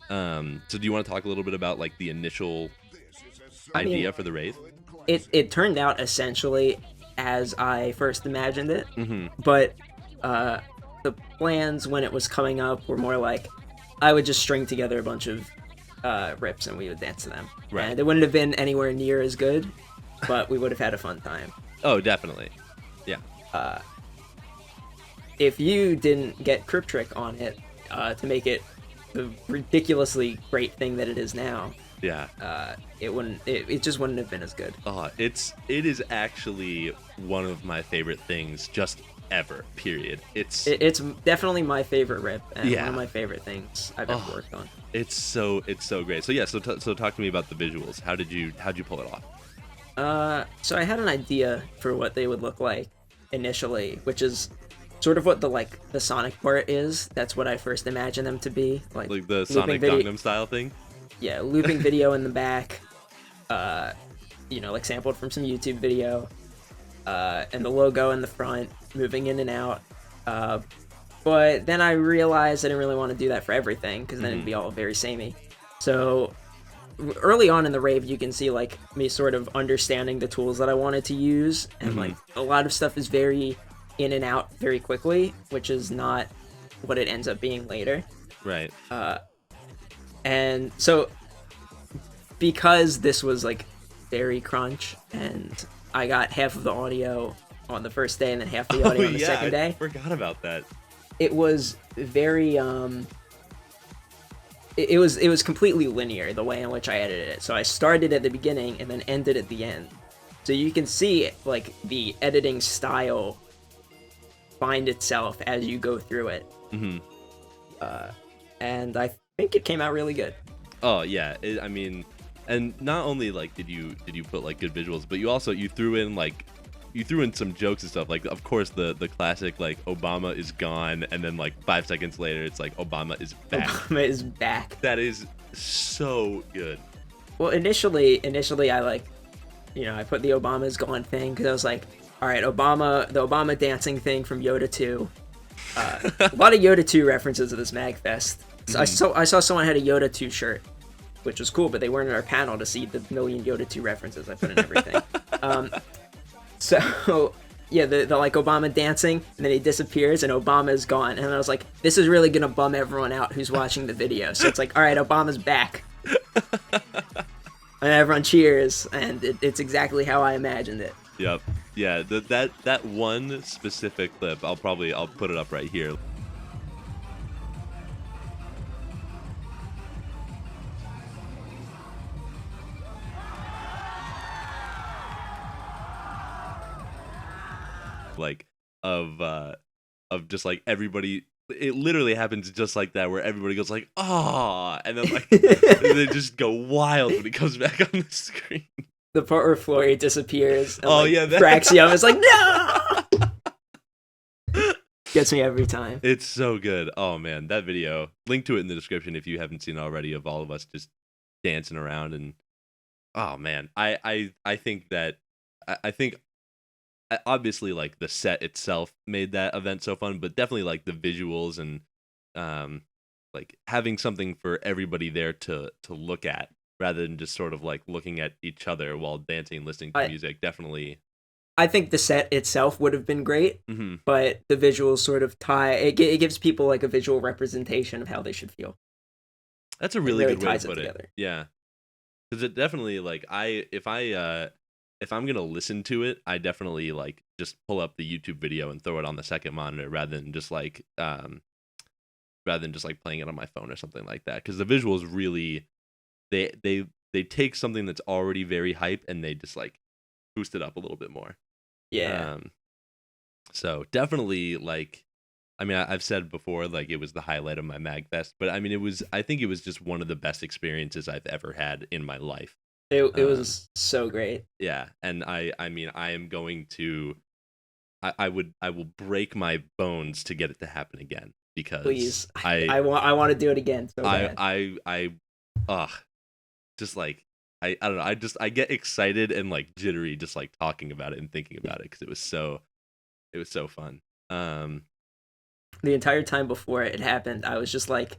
So do you want to talk a little bit about like the initial I mean, idea for the rave? it turned out essentially as I first imagined it, Mm-hmm. but the plans when it was coming up were more like I would just string together a bunch of rips and we would dance to them. Right. And it wouldn't have been anywhere near as good, but we would have had a fun time. Oh, definitely. Yeah. If you didn't get Crypt Trick on it to make it the ridiculously great thing that it is now, Yeah. it just wouldn't have been as good. It is actually one of my favorite things just ever. Period. It's definitely my favorite rip and Yeah. one of my favorite things I've ever worked on. It's so great. So yeah, so talk to me about the visuals. How'd you pull it off? So I had an idea for what they would look like initially, which is sort of what the Sonic part is. That's what I first imagined them to be, Like the looping Sonic video- Gangnam Style thing? Yeah, looping video in the back, like sampled from some YouTube video, and the logo in the front, moving in and out. But then I realized I didn't really want to do that for everything, because then it'd be all very samey. So early on in the rave, you can see like me sort of understanding the tools that I wanted to use, and like a lot of stuff is very in and out very quickly, which is not what it ends up being later. Right. And so because this was like very crunch, and I got half of the audio on the first day and then half the audio on the second day, I forgot about that. it was very it was completely linear the way in which I edited it. So I started at the beginning and then ended at the end. So you can see like the editing style find itself as you go through it. Mm-hmm. And I think it came out really good. Oh yeah, I mean, and not only like did you put like good visuals, but you threw in like you threw in some jokes and stuff. Like, of course, the classic like Obama is gone, and then like 5 seconds later, it's like Obama is back. Obama is back. That is so good. Well, initially, I like, I put the Obama is gone thing because I was like, all right, the Obama dancing thing from Yoda 2. A lot of Yoda 2 references at this MagFest. So I saw someone had a Yoda 2 shirt, which was cool, but they weren't in our panel to see the million Yoda 2 references I put in everything. So yeah, the like Obama dancing, and then he disappears, and Obama is gone. And I was like, this is really gonna bum everyone out who's watching the video. So it's like, all right, Obama's back. And everyone cheers, and it's exactly how I imagined it. Yep. Yeah, that one specific clip, I'll put it up right here. Like of just like everybody, it literally happens just like that, where everybody goes like, "Ah," and then like they just go wild when he comes back on the screen. The part where Flory disappears. And, yeah, Braxium is like, no. Gets me every time. It's so good. Oh man, that video. Link to it in the description if you haven't seen it already, of all of us just dancing around. And oh man, I think that I think obviously like the set itself made that event so fun, but definitely like the visuals and like having something for everybody there to look at, rather than just sort of like looking at each other while dancing, listening to music. Definitely. I think the set itself would have been great, Mm-hmm. but the visuals sort of it gives people like a visual representation of how they should feel. That's a really good way ties to put it it. together. Yeah. Because it definitely, like, if I'm gonna listen to it, I definitely like just pull up the YouTube video and throw it on the second monitor, rather than just like playing it on my phone or something like that. Because the visuals really, they take something that's already very hype and they just like boost it up a little bit more. Yeah. So definitely, like, I mean, I've said before, like, it was the highlight of my MagFest, but I mean, I think it was just one of the best experiences I've ever had in my life. It was so great. Yeah, and I mean, I am going to, I will break my bones to get it to happen again, because please, I want to do it again so bad. Just like, I don't know, I get excited and like jittery just like talking about it and thinking about it, because it was so fun. The entire time before it happened, I was like,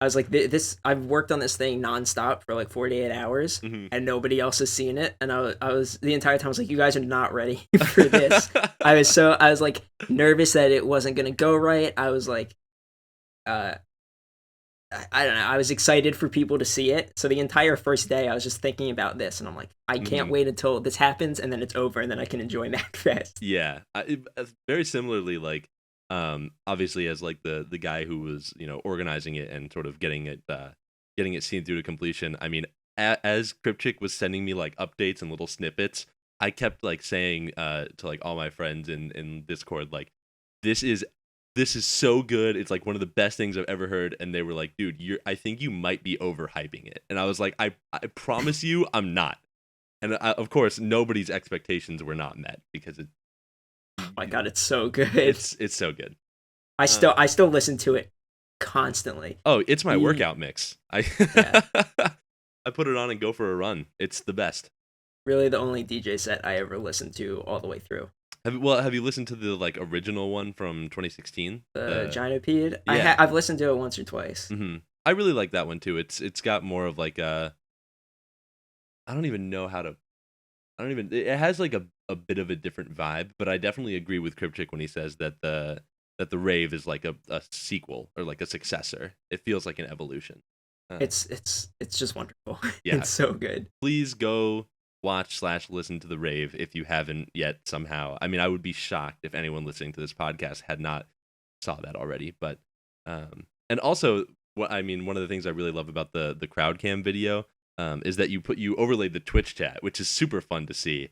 this. I've worked on this thing nonstop for like 48 hours, and nobody else has seen it. And I was the entire time I was like, you guys are not ready for this. I was like nervous that it wasn't gonna go right. I was like, I don't know. I was excited for people to see it. So the entire first day, I was just thinking about this, and I'm like, I can't wait until this happens, and then it's over, and then I can enjoy MagFest. Yeah, very similarly, like, obviously as like the guy who was, organizing it and sort of getting it seen through to completion. I mean, as Cryptic was sending me like updates and little snippets, I kept like saying to like all my friends in Discord, like, this is so good. It's like one of the best things I've ever heard. And they were like, dude, I think you might be overhyping it. And I was like, I promise you I'm not. And of course, nobody's expectations were not met, because it. Oh my god, it's so good. It's so good. I still listen to it constantly. Oh, it's my workout mix. I put it on and go for a run. It's the best. Really, the only DJ set I ever listened to all the way through. Have you listened to the like original one from 2016? The Gynopede? Yeah. I've listened to it once or twice. Mm-hmm. I really like that one too. It's got more of like a. I don't even know how to. It has like a bit of a different vibe, but I definitely agree with Cryptic when he says that the rave is like a sequel or like a successor. It feels like an evolution. It's just wonderful. Yeah. It's so good. Please go watch / listen to the rave if you haven't yet somehow. I mean, I would be shocked if anyone listening to this podcast had not saw that already. But and also, one of the things I really love about the crowd cam video is that you overlaid the Twitch chat, which is super fun to see.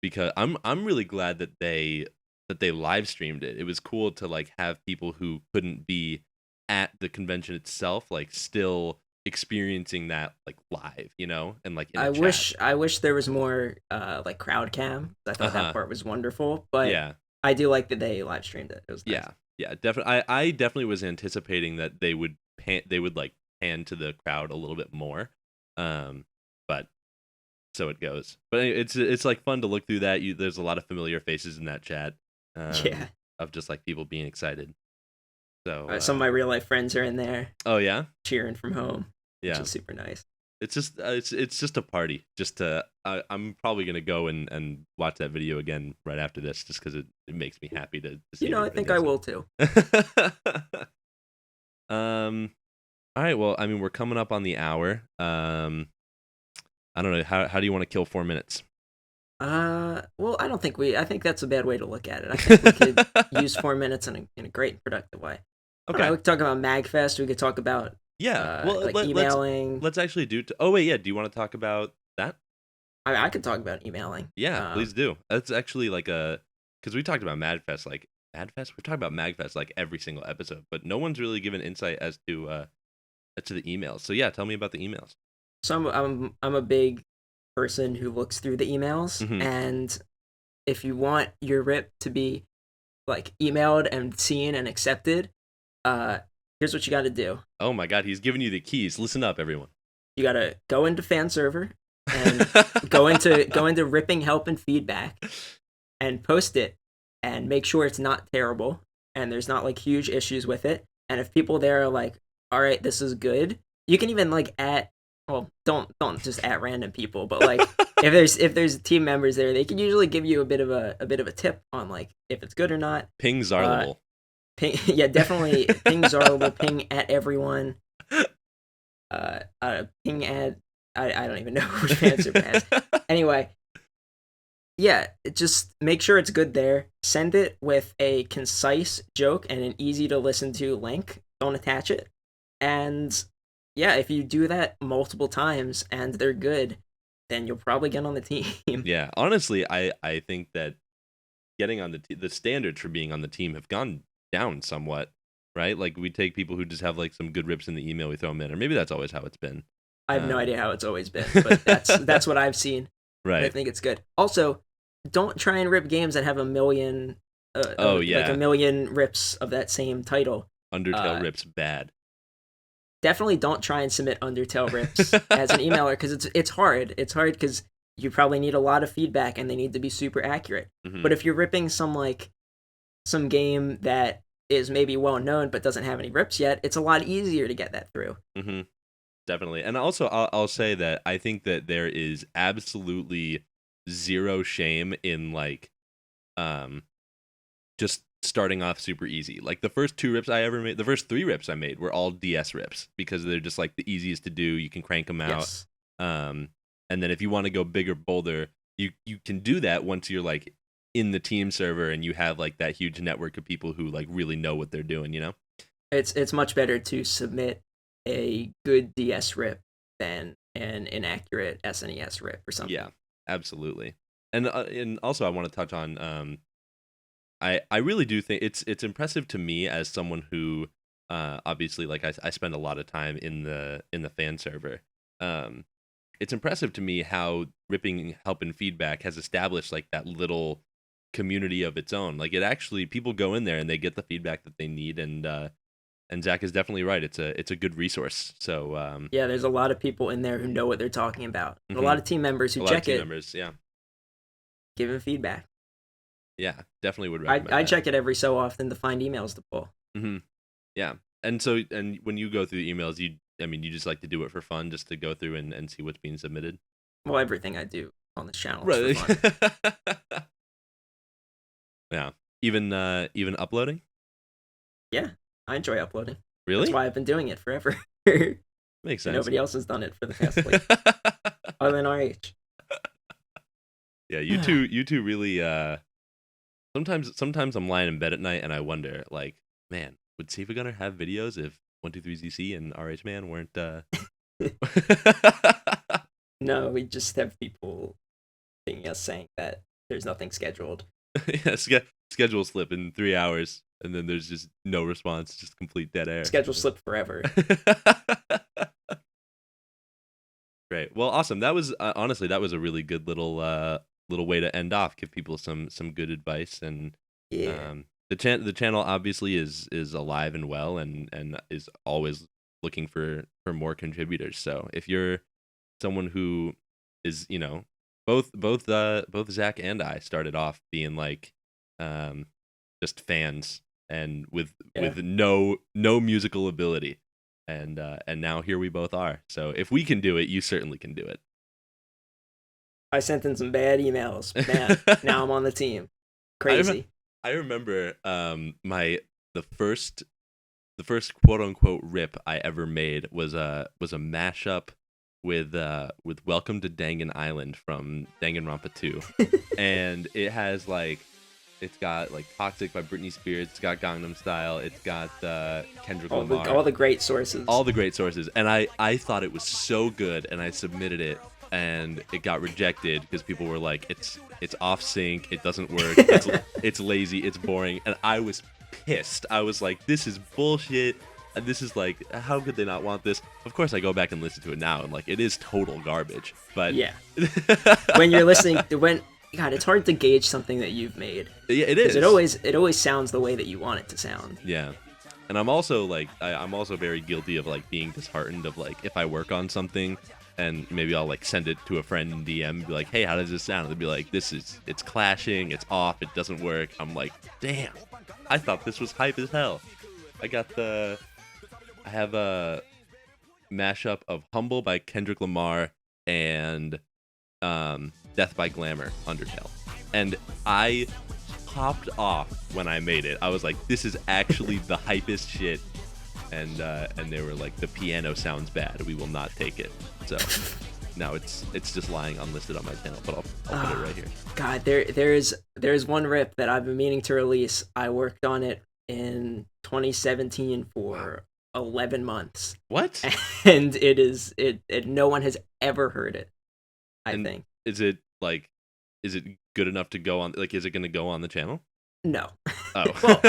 Because I'm really glad that they live streamed it. It was cool to like have people who couldn't be at the convention itself like still experiencing that like live, and like in a I chat. wish I wish there was more like crowd cam. I thought that Uh-huh. part was wonderful, but Yeah. I do like that they live streamed it. It was nice. Yeah. Yeah, definitely. I definitely was anticipating that they would like pan to the crowd a little bit more. But so it goes. But it's like fun to look through that. There's a lot of familiar faces in that chat. Yeah. Of just like people being excited. So Some of my real life friends are in there oh yeah? cheering from home, which Yeah. is super nice. It's just it's just a party. Just to I'm probably gonna go and watch that video again right after this, just because it makes me happy to see I everybody think I dancing. will too. um, all right. Well, I mean, we're coming up on the hour. I don't know how do you want to kill 4 minutes? Well, I don't think we. I think that's a bad way to look at it. I think we could use 4 minutes in a great productive way. I don't know, Okay. we could talk about Magfest. We could talk about Yeah. Well, like emailing. let's actually do. Oh wait, yeah. Do you want to talk about that? I could talk about emailing. Yeah, please do. That's actually like because we talked about MadFest, like MadFest. We're talking about MagFest like every single episode, but no one's really given insight as to the emails. So yeah, tell me about the emails. So I'm a big person who looks through the emails, Hmm. and if you want your rip to be like emailed and seen and accepted, uh, here's what you got to do. Oh my God, he's giving you the keys. Listen up, everyone. You got to go into fan server and go into ripping help and feedback and post it and make sure it's not terrible and there's not like huge issues with it. And if people there are like, all right, this is good, you can even like at well, don't just at random people, but like if there's team members there, they can usually give you a bit of a tip on like if it's good or not. Ping Zarlevel. Ping, yeah, definitely ping Zarlevel, ping at everyone. Ping at I don't even know which fan server has. Anyway, yeah, just make sure it's good there. Send it with a concise joke and an easy to listen to link. Don't attach it. And yeah, if you do that multiple times and they're good, then you'll probably get on the team. Yeah, honestly, I think that getting on the standards for being on the team have gone down somewhat, right? Like we take people who just have like some good rips in the email, we throw them in, or maybe that's always how it's been. I have no idea how it's always been, but that's what I've seen. I Right. think it's good. Also, don't try and rip games that have a million. Oh like yeah, a million rips of that same title. Undertale rips bad. Definitely don't try and submit Undertale rips as an emailer because it's hard. It's hard because you probably need a lot of feedback and they need to be super accurate. Mhm. But if you're ripping some game that is maybe well known but doesn't have any rips yet, it's a lot easier to get that through. Mm-hmm. Definitely. And also, I'll say that I think that there is absolutely zero shame in like, just starting off super easy. Like the first 2 rips I ever made, the first 3 rips I made were all DS rips because they're just like the easiest to do. You can crank them out. Yes. And then if you want to go bigger, bolder, you can do that once you're like in the team server and you have like that huge network of people who like really know what they're doing, you know? It's much better to submit a good DS rip than an inaccurate SNES rip or something. Yeah, absolutely. And also I want to touch on I really do think it's impressive to me as someone who obviously like I spend a lot of time in the fan server. It's impressive to me how ripping help and feedback has established like that little community of its own. Like it actually people go in there and they get the feedback that they need and Zach is definitely right. It's a good resource. So yeah, there's a lot of people in there who know what they're talking about. And Mhm. a lot of team members who a lot of check team it, members, yeah. give them feedback. Yeah, definitely would I recommend I that. check it every so often to find emails to pull. Hmm. Yeah, and so and when you go through the emails, you just like to do it for fun, just to go through and see what's being submitted. Well, everything I do on this channel is Right. for fun. Yeah. Even uploading. Yeah, I enjoy uploading. Really? That's why I've been doing it forever. Makes sense. Nobody else has done it for the past like other than RH. Yeah, you two really. Sometimes I'm lying in bed at night and I wonder, like, man, would SiIvaGunner have videos if 123ZC and RH Man weren't? No, we just have people thinking us saying that there's nothing scheduled. Yeah, schedule slip in 3 hours, and then there's just no response, just complete dead air. Schedule slip forever. Great. Well, awesome. That was honestly that was a really good little way to end off. Give people some good advice, and Yeah. the channel obviously is alive and well, and is always looking for more contributors. So if you're someone who is, both Zach and I started off being like um just fans, and Yeah. with no musical ability, and now here we both are. So if we can do it, you certainly can do I sent in some bad emails. Man, it. now I'm on the team. I rem- Crazy. I remember my the first the first quote unquote rip I ever made was a mashup with Welcome to Dangan Island from Danganronpa 2. And it has like it's got like Toxic by Britney Spears, it's got Gangnam Style, it's got Kendrick Lamar, All the great sources. all the great sources. And I thought it was so good, and I submitted it, and it got rejected because people were like, it's off sync, it doesn't work, it's lazy, it's boring. And I was pissed. I was like, this is bullshit. And this is like, how could they not want this? Of course I go back and listen to it now, and like, it is total garbage. But Yeah. When you're listening, when God, it's hard to gauge something that you've made. yeah, it Because is. it always sounds the way that you want it to sound. Yeah. And I'm also like I'm also very guilty of like being disheartened of like if I work on something and maybe I'll like send it to a friend in DM and be like, hey, how does this sound? They'll be like, it's clashing, it's off, it doesn't work. I'm like, damn, I thought this was hype as hell. I have a mashup of Humble by Kendrick Lamar and Death by Glamour, Undertale. And I popped off when I made it. I was like, this is actually the hypest shit. And they were like, the piano sounds bad, we will not take it. So now it's just lying unlisted on my channel, but I'll put it right here. God, there's one rip that I've been meaning to release. I worked on it in 2017 for 11 months. What? And it no one has ever heard it, I And think. is it good enough to go on, like, is it going to go on the channel? No. Oh. Well,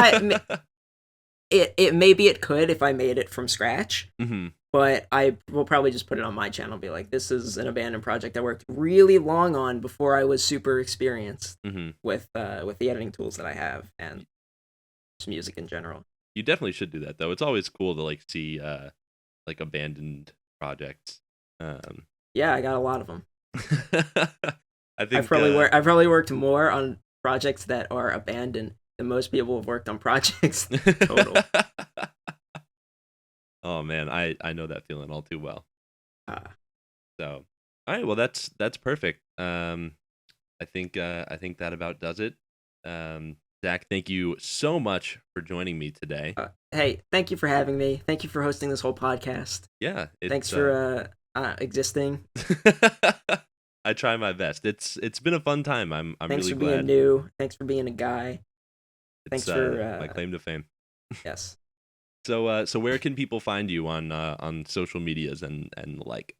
maybe it could if I made it from scratch. Mm-hmm. But I will probably just put it on my channel and be like, this is an abandoned project I worked really long on before I was super experienced Mm-hmm. with the editing tools that I have and just music in general. You definitely should do that, though. It's always cool to like see like abandoned projects. Yeah, I got a lot of them. I think I've probably worked more on projects that are abandoned than most people have worked on projects total. Oh man, I know that feeling all too well. Uh, So, all right, well that's perfect. I think that about does it. Zach, thank you so much for joining me today. Hey, thank you for having me. Thank you for hosting this whole podcast. Yeah, Thanks for existing. I try my best. It's been a fun time. I'm Thanks really for glad. being new. Thanks for being a guy. It's Thanks for my claim to fame. yes. So where can people find you on social medias and the like?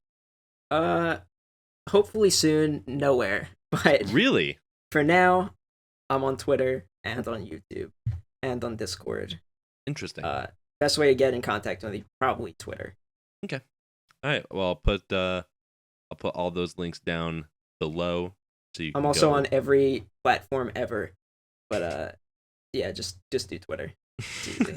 Hopefully soon, nowhere. But Really? for now, I'm on Twitter and on YouTube and on Discord. Interesting. Best way to get in contact with me, probably Twitter. Okay. All right. Well, I'll put all those links down below, so you can I'm also go. on every platform ever. But yeah, just do Twitter. It's easy.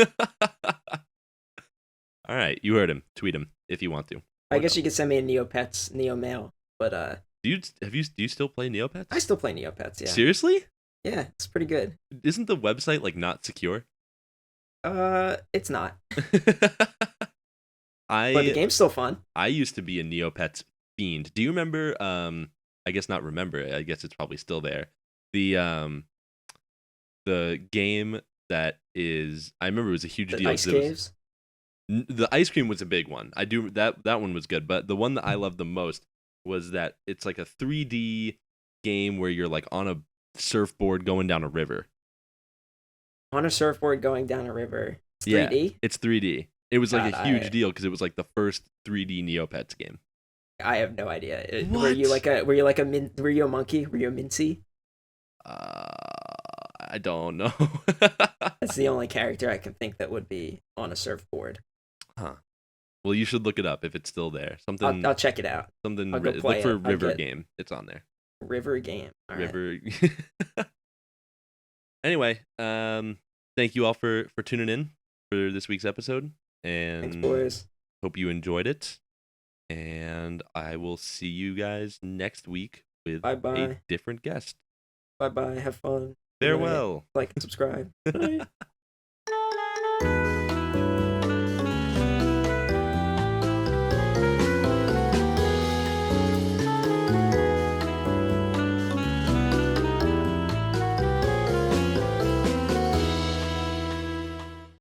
All right, you heard him. Tweet him if you want to. I guess you could send me a Neopets, Neomail, but do you still play Neopets? I still play Neopets, yeah. Seriously? Yeah, it's pretty good. Isn't the website like not secure? It's not. I But the game's still fun. I used to be a Neopets fiend. Do you remember? I guess not remember. I guess it's probably still there. The game that is, I remember it was a huge The deal. Ice Caves. The ice cream was a big one. I do that one was good, but the one that I loved the most was that it's like a 3D game where you're like on a surfboard going down a river. On a surfboard going down a river. It's 3D? Yeah, it's 3D. It was like God, a huge deal because it was like the first 3D Neopets game. I have no idea. What? Were you a monkey? Were you a Mincy? I don't know. That's the only character I can think that would be on a surfboard. Huh. Well, you should look it up if it's still there. I'll check it out. I'll go Look play for it. I'll River get Game. It's on there. River Game. All right. River. Anyway, thank you all for tuning in for this week's episode, Thanks, and boys. hope you enjoyed it. And I will see you guys next week with Bye-bye. a different guest. Bye bye. Have fun. Good night. Farewell. Like and subscribe. Bye.